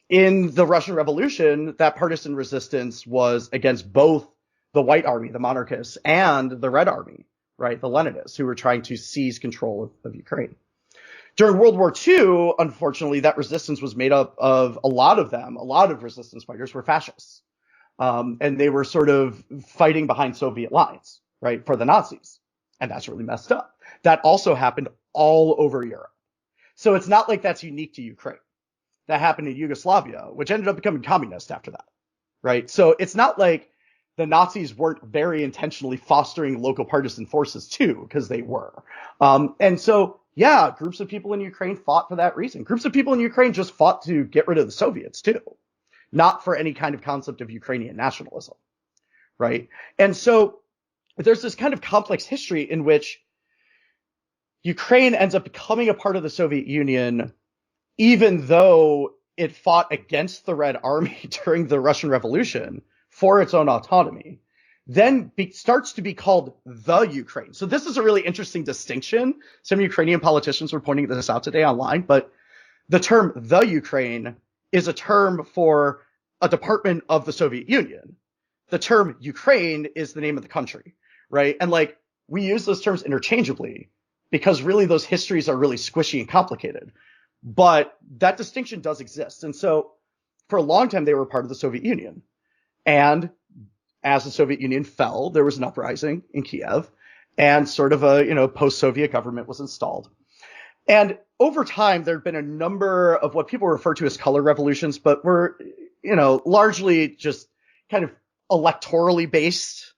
In the Russian Revolution, that partisan resistance was against both the White Army, the monarchists, and the Red Army, right? The Leninists, who were trying to seize control of Ukraine. During World War II, unfortunately, that resistance was made up of a lot of resistance fighters were fascists. And they were sort of fighting behind Soviet lines, right, for the Nazis. And that's really messed up. That also happened all over Europe. So it's not like that's unique to Ukraine. That happened in Yugoslavia, which ended up becoming communist after that, right? So it's not like the Nazis weren't very intentionally fostering local partisan forces too, because they were. And so, yeah, groups of people in Ukraine fought for that reason. Groups of people in Ukraine just fought to get rid of the Soviets too, not for any kind of concept of Ukrainian nationalism, right? And so there's this kind of complex history in which Ukraine ends up becoming a part of the Soviet Union, even though it fought against the Red Army during the Russian Revolution for its own autonomy, then starts to be called the Ukraine. So this is a really interesting distinction. Some Ukrainian politicians were pointing this out today online, but the term the Ukraine is a term for a department of the Soviet Union. The term Ukraine is the name of the country, right? And like we use those terms interchangeably because really those histories are really squishy and complicated. But that distinction does exist. And so for a long time, they were part of the Soviet Union. And as the Soviet Union fell, there was an uprising in Kiev and sort of a, post-Soviet government was installed. And over time, there have been a number of what people refer to as color revolutions, but were, largely just kind of electorally based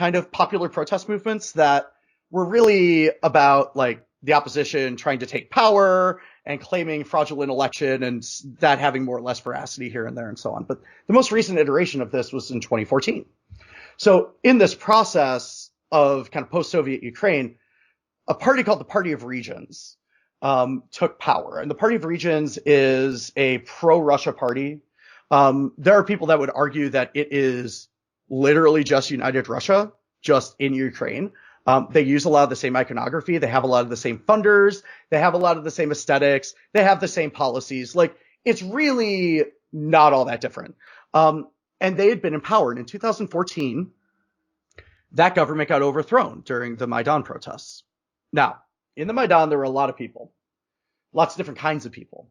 kind of popular protest movements that were really about like the opposition trying to take power and claiming fraudulent election and that having more or less veracity here and there and so on. But the most recent iteration of this was in 2014. So in this process of kind of post-Soviet Ukraine, a party called the Party of Regions took power. And the Party of Regions is a pro-Russia party. There are people that would argue that it is literally just United Russia, just in Ukraine. They use a lot of the same iconography. They have a lot of the same funders. They have a lot of the same aesthetics. They have the same policies. Like, it's really not all that different. And they had been in power. And in 2014, that government got overthrown during the Maidan protests. Now, in the Maidan, there were a lot of people, lots of different kinds of people.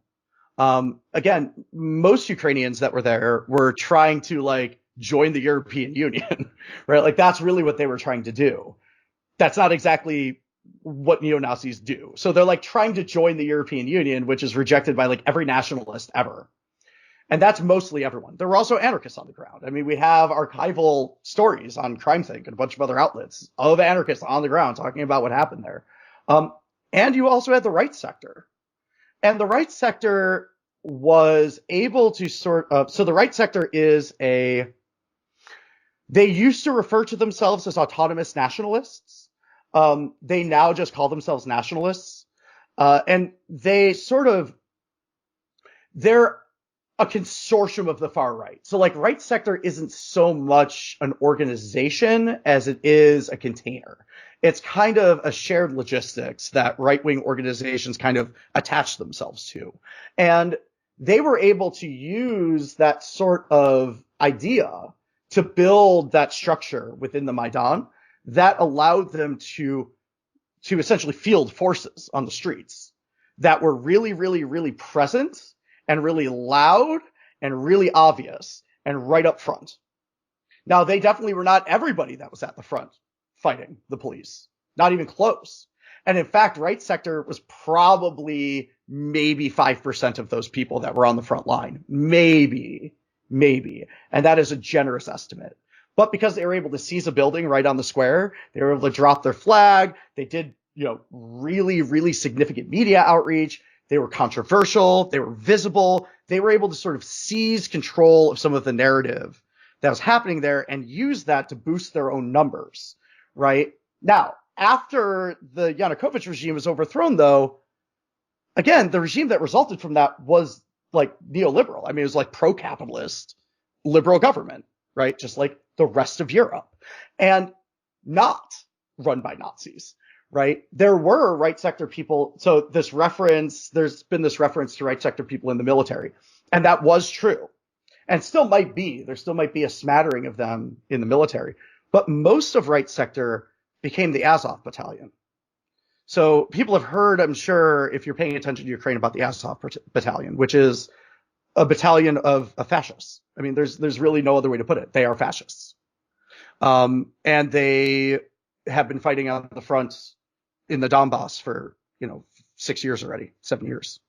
Again, most Ukrainians that were there were trying to like join the European Union, right? Like that's really what they were trying to do. That's not exactly what neo-Nazis do. So they're like trying to join the European Union, which is rejected by like every nationalist ever. And that's mostly everyone. There were also anarchists on the ground. I mean, we have archival stories on CrimeThink and a bunch of other outlets of anarchists on the ground talking about what happened there. And you also had the right sector. And the right sector was able to so the right sector is they used to refer to themselves as autonomous nationalists. They now just call themselves nationalists. And they're a consortium of the far right. So like right sector isn't so much an organization as it is a container. It's kind of a shared logistics that right-wing organizations kind of attach themselves to. And they were able to use that sort of idea to build that structure within the Maidan that allowed them to essentially field forces on the streets that were really, really, really present and really loud and really obvious and right up front. Now, they definitely were not everybody that was at the front fighting the police, not even close. And in fact, right sector was probably maybe 5% of those people that were on the front line. Maybe. And that is a generous estimate. But because they were able to seize a building right on the square, they were able to drop their flag. They did, really, really significant media outreach. They were controversial. They were visible. They were able to sort of seize control of some of the narrative that was happening there and use that to boost their own numbers, right? Now, after the Yanukovych regime was overthrown, though, again, the regime that resulted from that was like neoliberal. I mean, it was like pro-capitalist liberal government, right? Just like the rest of Europe, and not run by Nazis. Right. There were right sector people. So there's been this reference to right sector people in the military. And that was true and still might be. There still might be a smattering of them in the military. But most of right sector became the Azov battalion. So people have heard, I'm sure, if you're paying attention to Ukraine, about the Azov battalion, which is a battalion of fascists. I mean, there's really no other way to put it. They are fascists. And they have been fighting on the front in the Donbass for, 6 years already, 7 years.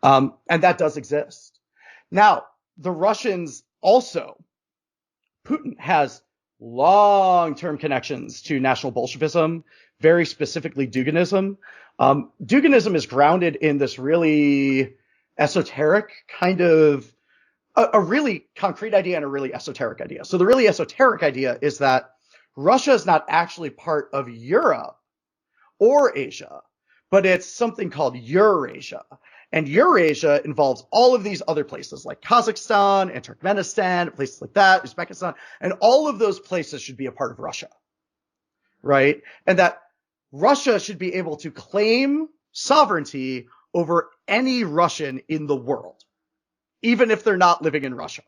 And that does exist. Now, the Russians also, Putin has long-term connections to National Bolshevism, very specifically Duginism. Duginism is grounded in this really esoteric kind of, a really concrete idea and a really esoteric idea. So the really esoteric idea is that Russia is not actually part of Europe or Asia, but it's something called Eurasia. And Eurasia involves all of these other places like Kazakhstan and Turkmenistan, places like that, Uzbekistan, and all of those places should be a part of Russia, right? And that Russia should be able to claim sovereignty over any Russian in the world, even if they're not living in Russia.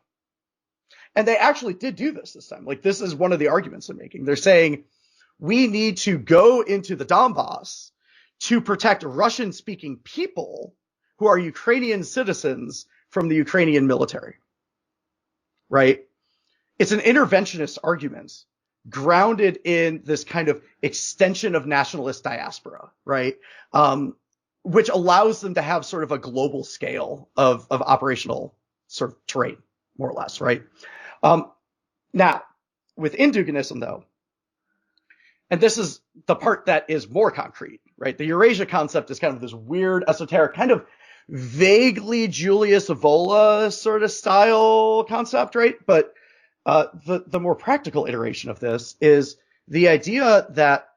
And they actually did do this time. Like, this is one of the arguments they're making. They're saying, we need to go into the Donbass to protect Russian-speaking people who are Ukrainian citizens from the Ukrainian military, right? It's an interventionist argument grounded in this kind of extension of nationalist diaspora, right? Which allows them to have sort of a global scale of operational sort of terrain, more or less, right? Now, within Duginism, though, And this is the part that is more concrete, right? The Eurasia concept is kind of this weird, esoteric, kind of vaguely Julius Evola sort of style concept, right? But the more practical iteration of this is the idea that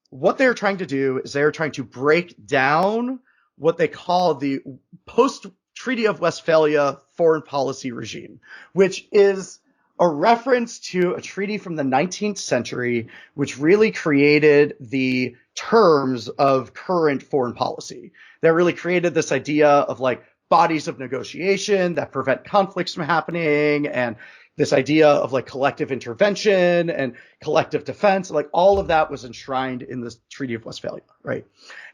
what they're trying to do is they're trying to break down what they call the post-Treaty of Westphalia foreign policy regime, which is a reference to a treaty from the 19th century, which really created the terms of current foreign policy. That really created this idea of like bodies of negotiation that prevent conflicts from happening, and this idea of like collective intervention and collective defense. Like all of that was enshrined in this Treaty of Westphalia, right?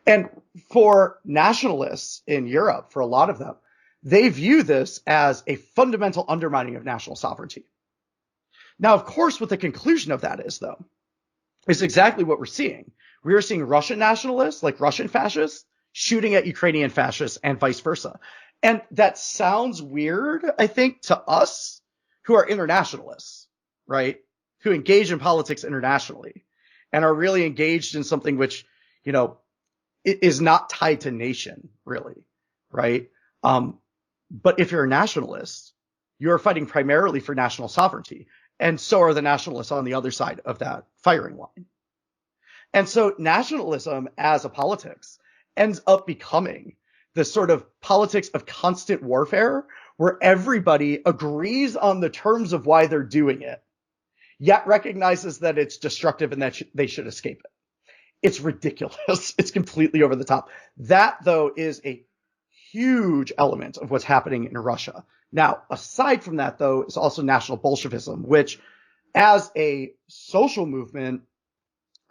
And for nationalists in Europe, for a lot of them, they view this as a fundamental undermining of national sovereignty. Now, of course, what the conclusion of that is, though, is exactly what we're seeing. We are seeing Russian nationalists, like Russian fascists, shooting at Ukrainian fascists and vice versa. And that sounds weird, I think, to us who are internationalists, right? Who engage in politics internationally and are really engaged in something which, you know, is not tied to nation, really, right? But if you're a nationalist, you're fighting primarily for national sovereignty. And so are the nationalists on the other side of that firing line. And so nationalism as a politics ends up becoming this sort of politics of constant warfare where everybody agrees on the terms of why they're doing it, yet recognizes that it's destructive and that they should escape it. It's ridiculous. It's completely over the top. That, though, is a huge element of what's happening in Russia. Now, aside from that, though, is also National Bolshevism, which as a social movement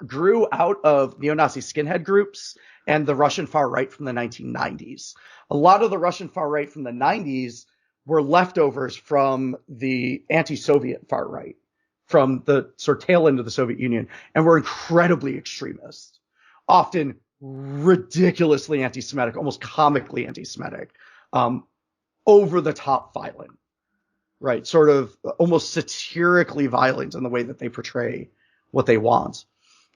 grew out of neo-Nazi skinhead groups and the Russian far right from the 1990s. A lot of the Russian far right from the 90s were leftovers from the anti-Soviet far right, from the sort of tail end of the Soviet Union, and were incredibly extremist, often ridiculously anti-Semitic, almost comically anti-Semitic, over the top violent, right? Sort of almost satirically violent in the way that they portray what they want.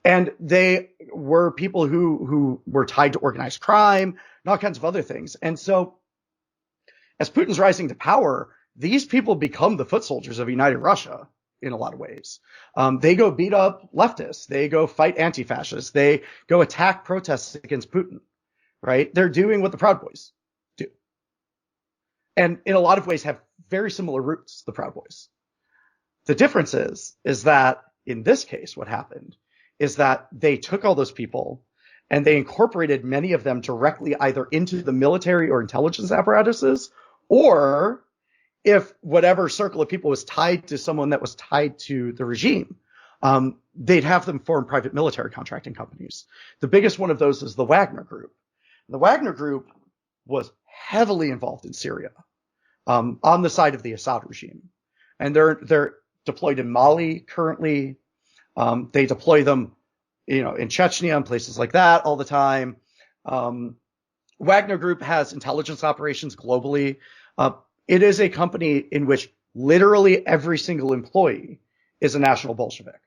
And they were people who were tied to organized crime and all kinds of other things. And so as Putin's rising to power, these people become the foot soldiers of United Russia in a lot of ways. They go beat up leftists. They go fight anti-fascists. They go attack protests against Putin, right? They're doing what the Proud Boys do. And in a lot of ways have very similar roots, the Proud Boys. The difference is that in this case, what happened is that they took all those people and they incorporated many of them directly either into the military or intelligence apparatuses, or if whatever circle of people was tied to someone that was tied to the regime, they'd have them form private military contracting companies. The biggest one of those is the Wagner Group. The Wagner Group was heavily involved in Syria, on the side of the Assad regime. And they're deployed in Mali currently. They deploy them, in Chechnya and places like that all the time. Wagner Group has intelligence operations globally. It is a company in which literally every single employee is a National Bolshevik.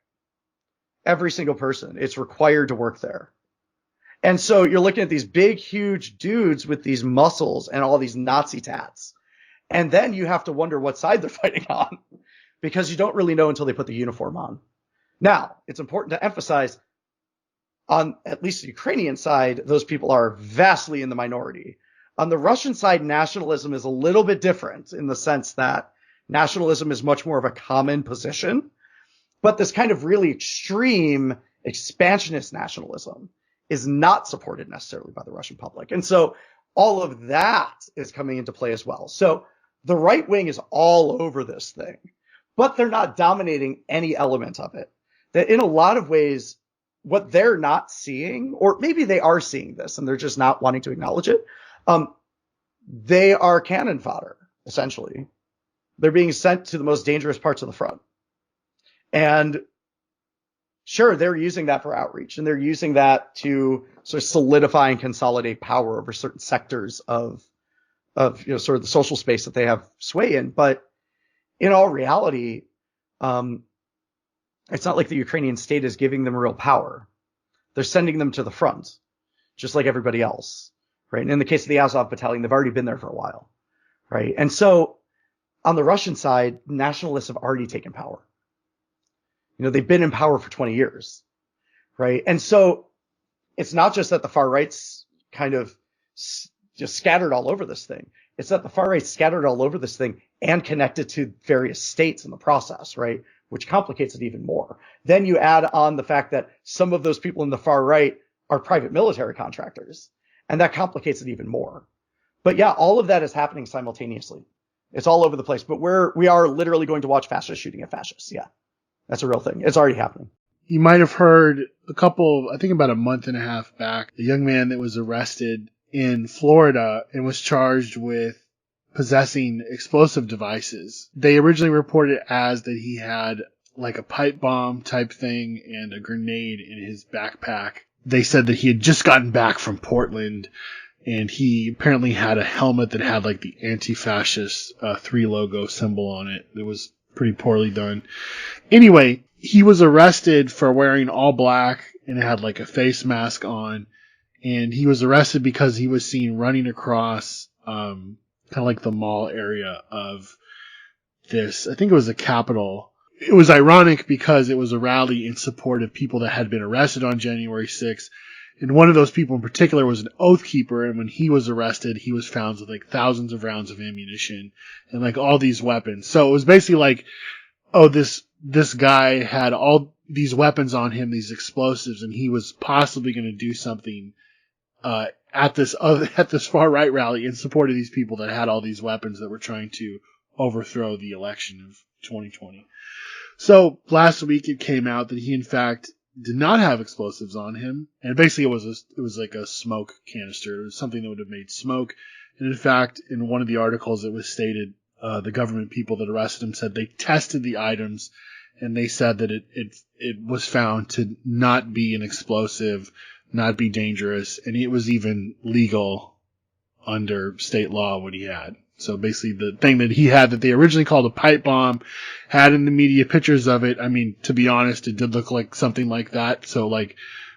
Every single person. It's required to work there. And so you're looking at these big, huge dudes with these muscles and all these Nazi tats. And then you have to wonder what side they're fighting on, because you don't really know until they put the uniform on. Now, it's important to emphasize, on at least the Ukrainian side, those people are vastly in the minority. On the Russian side, nationalism is a little bit different in the sense that nationalism is much more of a common position, but this kind of really extreme expansionist nationalism is not supported necessarily by the Russian public. And so all of that is coming into play as well. So the right wing is all over this thing, but they're not dominating any element of it. That in a lot of ways, what they're not seeing, or maybe they are seeing this and they're just not wanting to acknowledge it, they are cannon fodder, essentially. They're being sent to the most dangerous parts of the front. And sure, they're using that for outreach, and they're using that to sort of solidify and consolidate power over certain sectors of sort of the social space that they have sway in. But in all reality, it's not like the Ukrainian state is giving them real power. They're sending them to the front, just like everybody else, right? And in the case of the Azov battalion, they've already been there for a while, right? And so on the Russian side, nationalists have already taken power. They've been in power for 20 years, right? And so it's not just that the far right's kind of just scattered all over this thing. It's that the far right scattered all over this thing and connected to various states in the process, right? Which complicates it even more. Then you add on the fact that some of those people in the far right are private military contractors, and that complicates it even more. But yeah, all of that is happening simultaneously. It's all over the place, but we are literally going to watch fascists shooting at fascists. Yeah, that's a real thing. It's already happening. You might have heard I think about a month and a half back, a young man that was arrested in Florida and was charged with possessing explosive devices. They originally reported as that he had like a pipe bomb type thing and a grenade in his backpack. They said that he had just gotten back from Portland, and he apparently had a helmet that had like the anti-fascist 3 logo symbol on it. It was pretty poorly done. Anyway, he was arrested for wearing all black and had like a face mask on. And he was arrested because he was seen running across kind of like the mall area of this. I think it was the Capitol. It was ironic because it was a rally in support of people that had been arrested on January 6th. And one of those people in particular was an Oath Keeper. And when he was arrested, he was found with like thousands of rounds of ammunition and like all these weapons. So it was basically like, oh, this guy had all these weapons on him, these explosives, and he was possibly going to do something at this far right rally in support of these people that had all these weapons that were trying to overthrow the election of 2020. So last week it came out that he in fact did not have explosives on him, and basically it was like a smoke canister. It was something that would have made smoke. And in fact, in one of the articles it was stated the government people that arrested him said they tested the items and they said that it was found to not be an explosive, not be dangerous, and it was even legal under state law what he had. So basically the thing that he had that they originally called a pipe bomb had in the media pictures of it. I mean, to be honest, it did look like something like that. So like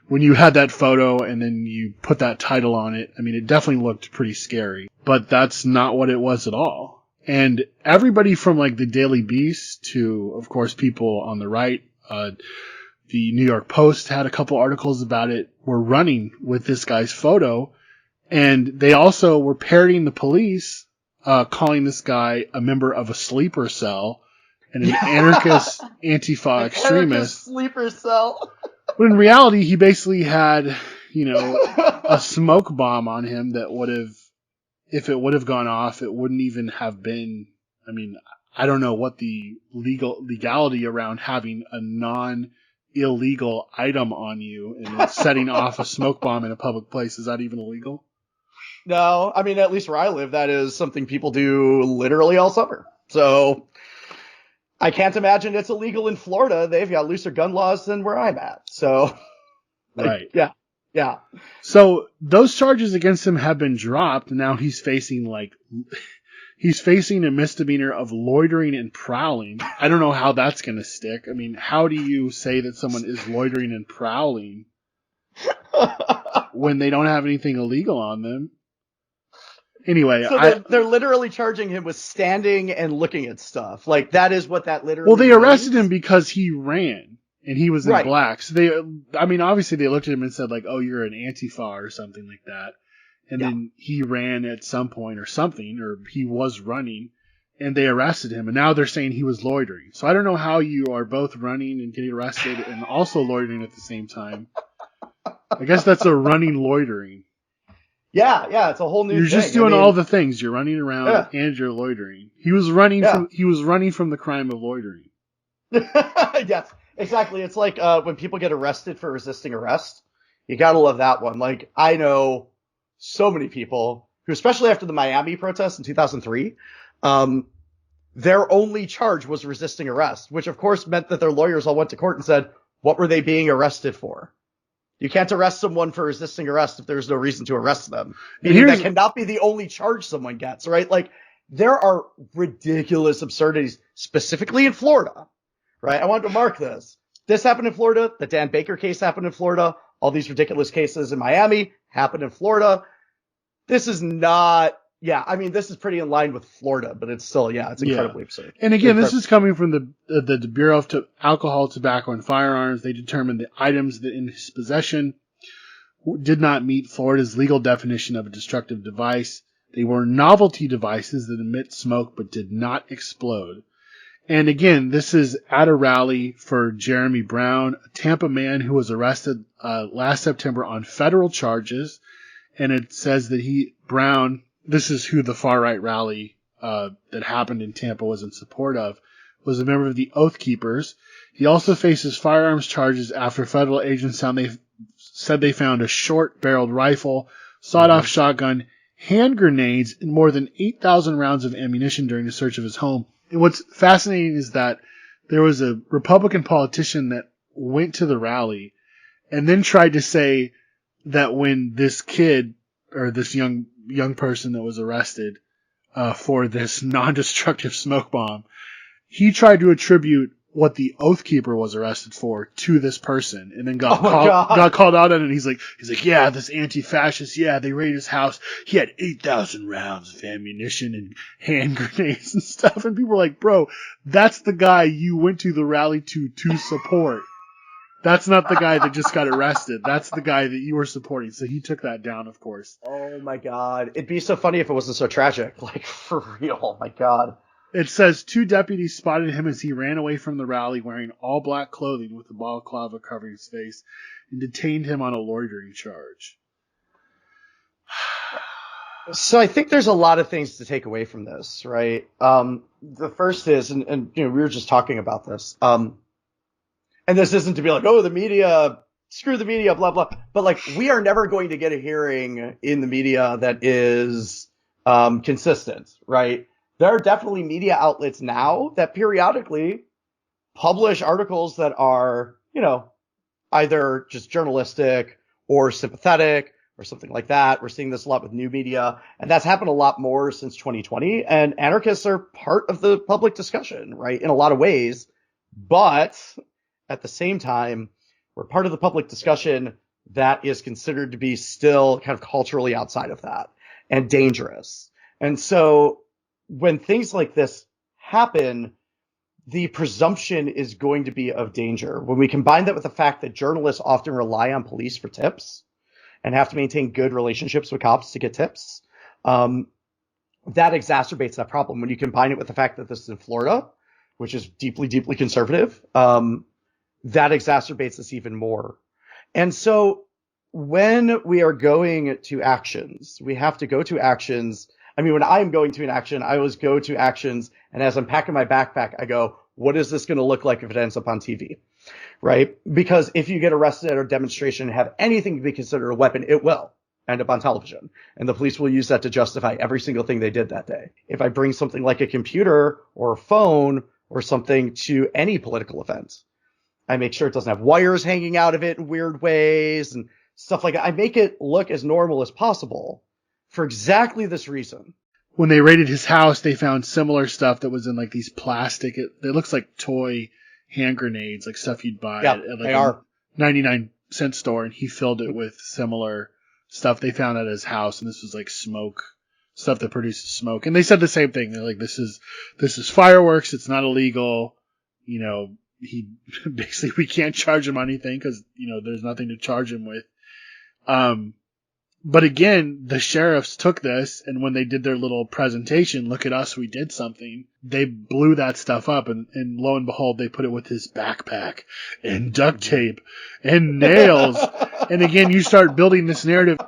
when you had that photo and then you put that title on it, I mean, it definitely looked pretty scary, but that's not what it was at all. And everybody from like the Daily Beast to, of course, people on the right, the New York Post had a couple articles about it, were running with this guy's photo. And they also were parroting the police, calling this guy a member of a sleeper cell and an anarchist Antifa extremist. Anarchist sleeper cell. But in reality, he basically had, a smoke bomb on him that would have, if it would have gone off, it wouldn't even have been, I mean, I don't know what the legality around having a non-illegal item on you and setting off a smoke bomb in a public place. Is that even illegal? No, I mean, at least where I live, that is something people do literally all summer. So I can't imagine it's illegal in Florida. They've got looser gun laws than where I'm at. So, right. Yeah. So those charges against him have been dropped. Now he's facing a misdemeanor of loitering and prowling. I don't know how that's going to stick. I mean, how do you say that someone is loitering and prowling when they don't have anything illegal on them? Anyway, so they're literally charging him with standing and looking at stuff. Like, that is what that literally Well, they arrested means. him because he ran and he was in black. So obviously they looked at him and said like, oh, you're an Antifa or something like that. And then he ran at some point or something, or he was running, and they arrested him. And now they're saying he was loitering. So I don't know how you are both running and getting arrested and also loitering at the same time. I guess that's a running loitering. Yeah, it's a whole new thing. You're just doing all the things. You're running around and you're loitering. He was running from the crime of loitering. Yes, exactly. It's like when people get arrested for resisting arrest. You gotta love that one. Like, I know so many people who, especially after the Miami protests in 2003, their only charge was resisting arrest, which of course meant that their lawyers all went to court and said, what were they being arrested for? You can't arrest someone for resisting arrest if there's no reason to arrest them. That cannot be the only charge someone gets, right? Like, there are ridiculous absurdities, specifically in Florida, right? I wanted to mark this. this happened in Florida. The Dan Baker case happened in Florida. All these ridiculous cases in Miami happened in Florida. This is not, this is pretty in line with Florida, but it's still, it's incredibly absurd. And again, this is coming from the Bureau of Alcohol, Tobacco, and Firearms. They determined the items that in his possession did not meet Florida's legal definition of a destructive device. They were novelty devices that emit smoke but did not explode. And again, this is at a rally for Jeremy Brown, a Tampa man who was arrested last September on federal charges. And it says that Brown, this is who the far-right rally that happened in Tampa was in support of, was a member of the Oath Keepers. He also faces firearms charges after federal agents said they found a short-barreled rifle, sawed-off shotgun, hand grenades, and more than 8,000 rounds of ammunition during the search of his home. And what's fascinating is that there was a Republican politician that went to the rally and then tried to say that when this kid or this young person that was arrested for this non-destructive smoke bomb, he tried to attribute what the Oath Keeper was arrested for to this person, and then got called out on it. And he's like, yeah, this anti-fascist, they raided his house. He had 8,000 rounds of ammunition and hand grenades and stuff. And people were like, bro, that's the guy you went to the rally to support. That's not the guy that just got arrested. That's the guy that you were supporting. So he took that down, of course. Oh my God. It'd be so funny if it wasn't so tragic. Like, for real. Oh my God. It says 2 deputies spotted him as he ran away from the rally wearing all black clothing with a balaclava covering his face and detained him on a loitering charge. So I think there's a lot of things to take away from this, right? The first is, and we were just talking about this, and this isn't to be like, oh, the media, screw the media, blah, blah. But like, we are never going to get a hearing in the media that is consistent, right? There are definitely media outlets now that periodically publish articles that are, either just journalistic or sympathetic or something like that. We're seeing this a lot with new media, and that's happened a lot more since 2020. And anarchists are part of the public discussion, right, in a lot of ways. But at the same time, we're part of the public discussion that is considered to be still kind of culturally outside of that and dangerous. And so when things like this happen, the presumption is going to be of danger. When we combine that with the fact that journalists often rely on police for tips and have to maintain good relationships with cops to get tips, that exacerbates that problem. When you combine it with the fact that this is in Florida, which is deeply, deeply conservative, that exacerbates this even more. And so when we are going to actions, we have to go to actions. I mean, when I'm going to an action, I always go to actions, and as I'm packing my backpack, I go, what is this going to look like if it ends up on TV, right? Because if you get arrested at a demonstration and have anything to be considered a weapon, it will end up on television, and the police will use that to justify every single thing they did that day. If I bring something like a computer or a phone or something to any political event, I make sure it doesn't have wires hanging out of it in weird ways and stuff like that. I make it look as normal as possible for exactly this reason. When they raided his house, they found similar stuff that was in like these plastic, it looks like toy hand grenades, like stuff you'd buy at like a 99-cent store, and he filled it with similar stuff they found at his house, and this was like smoke, stuff that produces smoke. And they said the same thing. They're like, this is fireworks, it's not illegal. He basically, we can't charge him anything because, there's nothing to charge him with. But again, the sheriffs took this, and when they did their little presentation, look at us, we did something, they blew that stuff up, and lo and behold, they put it with his backpack and duct tape and nails. And again, you start building this narrative.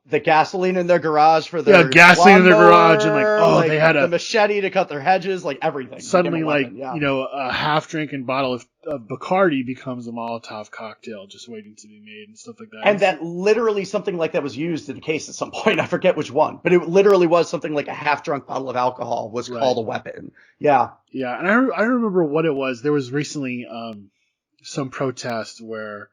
The gasoline in their garage for their gasoline in their garage, and they had the machete to cut their hedges, like everything. Suddenly, a half-drinking bottle of Bacardi becomes a Molotov cocktail just waiting to be made and stuff like that. And that literally something like that was used in a case at some point. I forget which one, but it literally was something like a half-drunk bottle of alcohol was called a weapon. Yeah. Yeah, and I remember what it was. There was recently some protest where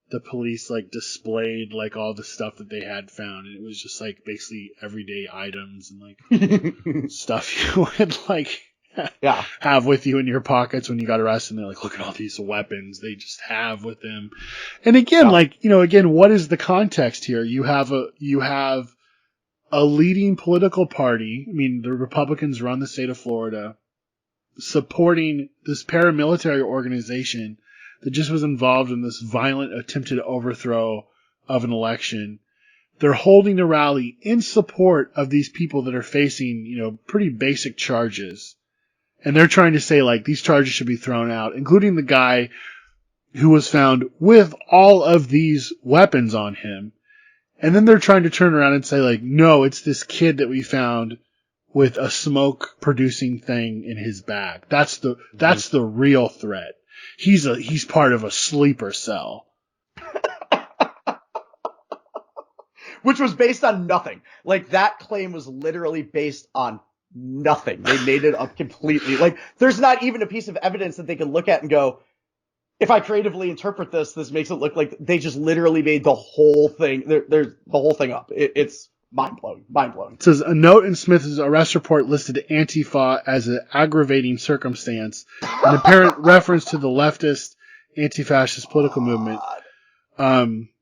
the police displayed all the stuff that they had found, and it was just basically everyday items and stuff you would have with you in your pockets when you got arrested. And they're like, look at all these weapons they just have with them. And again, what is the context here? You have a leading political party. I mean, the Republicans run the state of Florida, supporting this paramilitary organization that just was involved in this violent attempted overthrow of an election. They're holding a rally in support of these people that are facing, pretty basic charges. And they're trying to say, these charges should be thrown out, including the guy who was found with all of these weapons on him. And then they're trying to turn around and say, no, it's this kid that we found with a smoke producing thing in his bag. That's the real threat. He's part of a sleeper cell. Which was based on nothing. That claim was literally based on nothing. They made it up completely. There's not even a piece of evidence that they can look at and go, if I creatively interpret this makes it look like they just literally made the whole thing. There's the whole thing up. It's mind-blowing. It says, a note in Smith's arrest report listed Antifa as an aggravating circumstance, an apparent reference to the leftist anti-fascist political movement.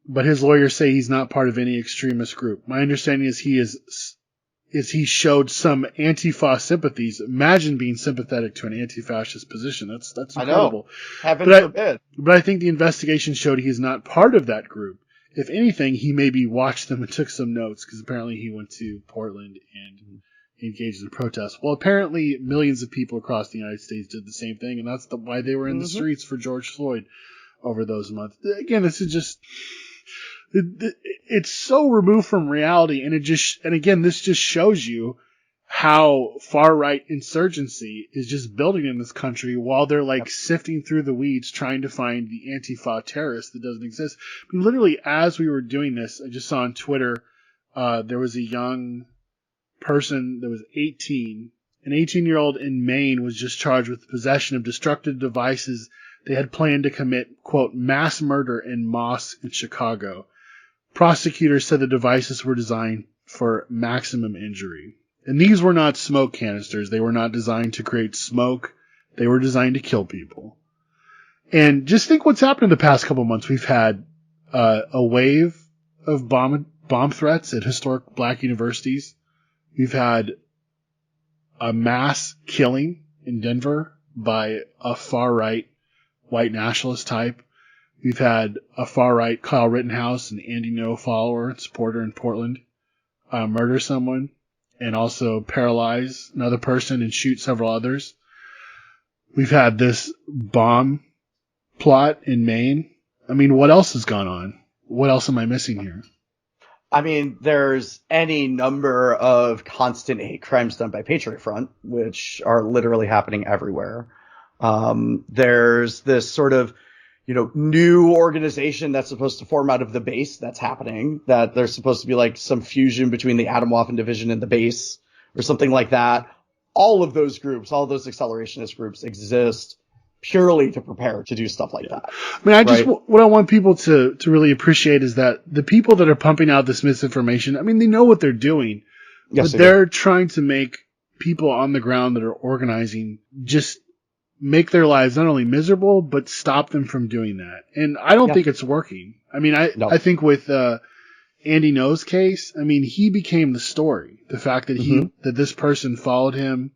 But his lawyers say he's not part of any extremist group. My understanding is he showed some Antifa sympathies. Imagine being sympathetic to an anti-fascist position. That's incredible. Heaven forbid. But I think the investigation showed he is not part of that group. If anything, he maybe watched them and took some notes, because apparently he went to Portland and engaged in protests. Well, apparently millions of people across the United States did the same thing, and that's why they were in the streets for George Floyd over those months. Again, this is just... It's so removed from reality, and this just shows you how far-right insurgency is just building in this country while they're sifting through the weeds trying to find the Antifa terrorist that doesn't exist. I mean, literally, as we were doing this, I just saw on Twitter, there was a young person that was 18. An 18-year-old in Maine was just charged with possession of destructive devices. They had planned to commit, quote, mass murder in mosques in Chicago. Prosecutors said the devices were designed for maximum injury. And these were not smoke canisters. They were not designed to create smoke. They were designed to kill people. And just think what's happened in the past couple months. We've had a wave of bomb threats at historic black universities. We've had a mass killing in Denver by a far-right white nationalist type. We've had a far-right Kyle Rittenhouse, an Andy No follower and supporter in Portland, murder someone and also paralyze another person and shoot several others. We've had this bomb plot in Maine. I mean, what else has gone on? What else am I missing here? I mean, there's any number of constant hate crimes done by Patriot Front, which are literally happening everywhere. There's this sort of, new organization that's supposed to form out of the base that's happening, that there's supposed to be some fusion between the Atomwaffen division and the base or something like that. All of those groups, all of those accelerationist groups exist purely to prepare to do stuff like that. I mean, what I want people to really appreciate is that the people that are pumping out this misinformation, I mean, they know what they're doing, but they're trying to make people on the ground that are organizing just make their lives not only miserable, but stop them from doing that. And I don't think it's working. I mean, I think with Andy No's case, I mean, he became the story. The fact that that this person followed him,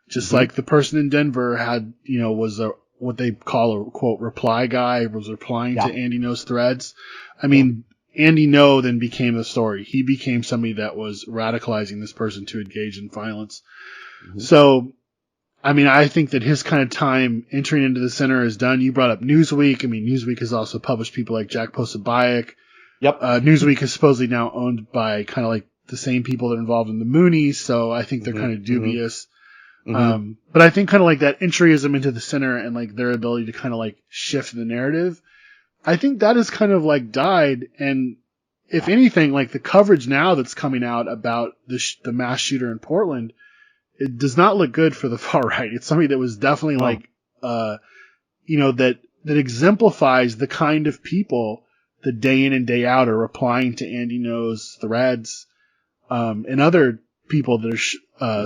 just like the person in Denver had, was what they call a, quote, reply guy, was replying to Andy No's threads. I mean, Andy No then became the story. He became somebody that was radicalizing this person to engage in violence. So, I mean, I think that his kind of time entering into the center is done. You brought up Newsweek. I mean, Newsweek has also published people like Jack Posobiec. Newsweek is supposedly now owned by kind of the same people that are involved in the Moonies, so I think they're kind of dubious. But I think kind of that entryism into the center and their ability to kind of shift the narrative, I think that has kind of died. And if anything, the coverage now that's coming out about the mass shooter in Portland, it does not look good for the far right. It's something that was definitely that exemplifies the kind of people that day in and day out are replying to Andy No's threads, and other people that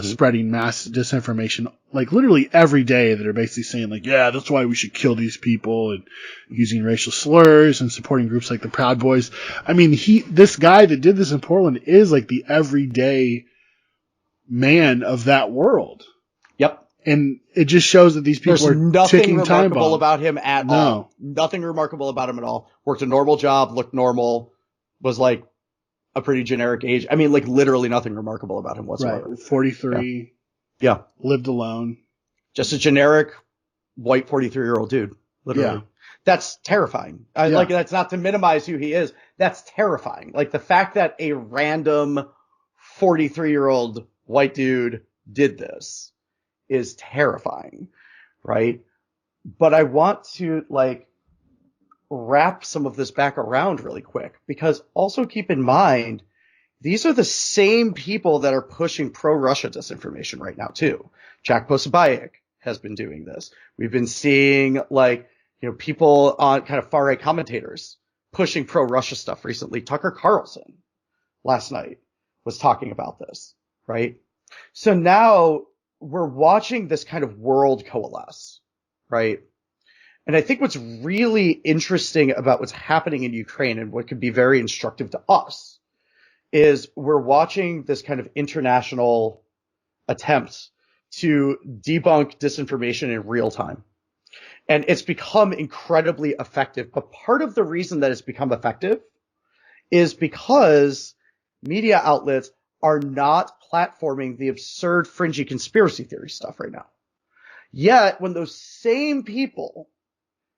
spreading mass disinformation, like literally every day, that are basically saying like, yeah, that's why we should kill these people, and using racial slurs and supporting groups like the Proud Boys. I mean, this guy that did this in Portland is like the everyday man of that world. Yep. And it just shows that these people There's are nothing ticking time remarkable bombs. about him at all. Nothing remarkable about him at all. Worked a normal job, looked normal, was like a pretty generic age. I mean, like literally nothing remarkable about him whatsoever. Right. 43. Yeah. Lived alone. Just a generic white 43-year-old dude. Literally. Yeah. That's terrifying. Like, that's not to minimize who he is. That's terrifying. Like the fact that a random 43-year-old white dude did this is terrifying, right? But I want to like wrap some of this back around really quick, because also keep in mind, these are the same people that are pushing pro-Russia disinformation right now too. Jack Posobiec has been doing this. We've been seeing like, people on kind of far-right commentators pushing pro-Russia stuff recently. Tucker Carlson last night was talking about this, right? So now we're watching this kind of world coalesce, right? And I think what's really interesting about what's happening in Ukraine, and what could be very instructive to us, is we're watching this kind of international attempt to debunk disinformation in real time. And it's become incredibly effective. But part of the reason that it's become effective is because media outlets are not platforming the absurd, fringy conspiracy theory stuff right now. Yet, when those same people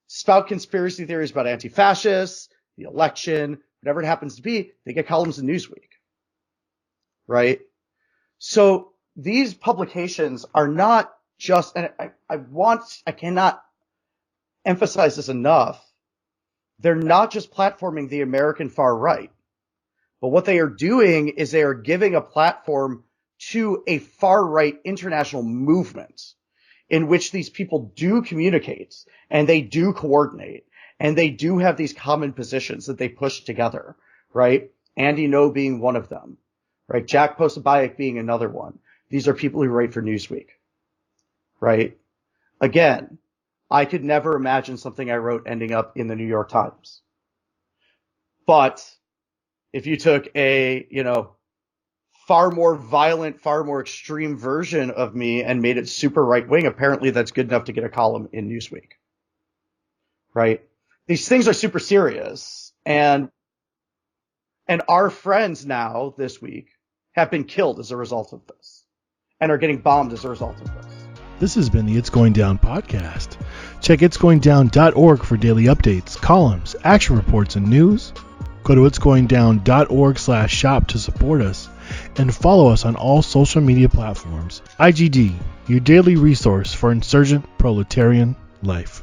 spout conspiracy theories about anti-fascists, the election, whatever it happens to be, they get columns in Newsweek. Right? So these publications are not just, and I cannot emphasize this enough, they're not just platforming the American far right. But what they are doing is they are giving a platform to a far-right international movement in which these people do communicate and they do coordinate and they do have these common positions that they push together, right? Andy Ngo being one of them, right? Jack Posobiec being another one. These are people who write for Newsweek, right? Again, I could never imagine something I wrote ending up in the New York Times. But if you took a, far more violent, far more extreme version of me and made it super right wing, apparently that's good enough to get a column in Newsweek. Right? These things are super serious. And our friends now this week have been killed as a result of this and are getting bombed as a result of this. This has been the It's Going Down podcast. Check itsgoingdown.org for daily updates, columns, action reports, and news. Go to itsgoingdown.org/shop to support us, and follow us on all social media platforms. IGD, your daily resource for insurgent proletarian life.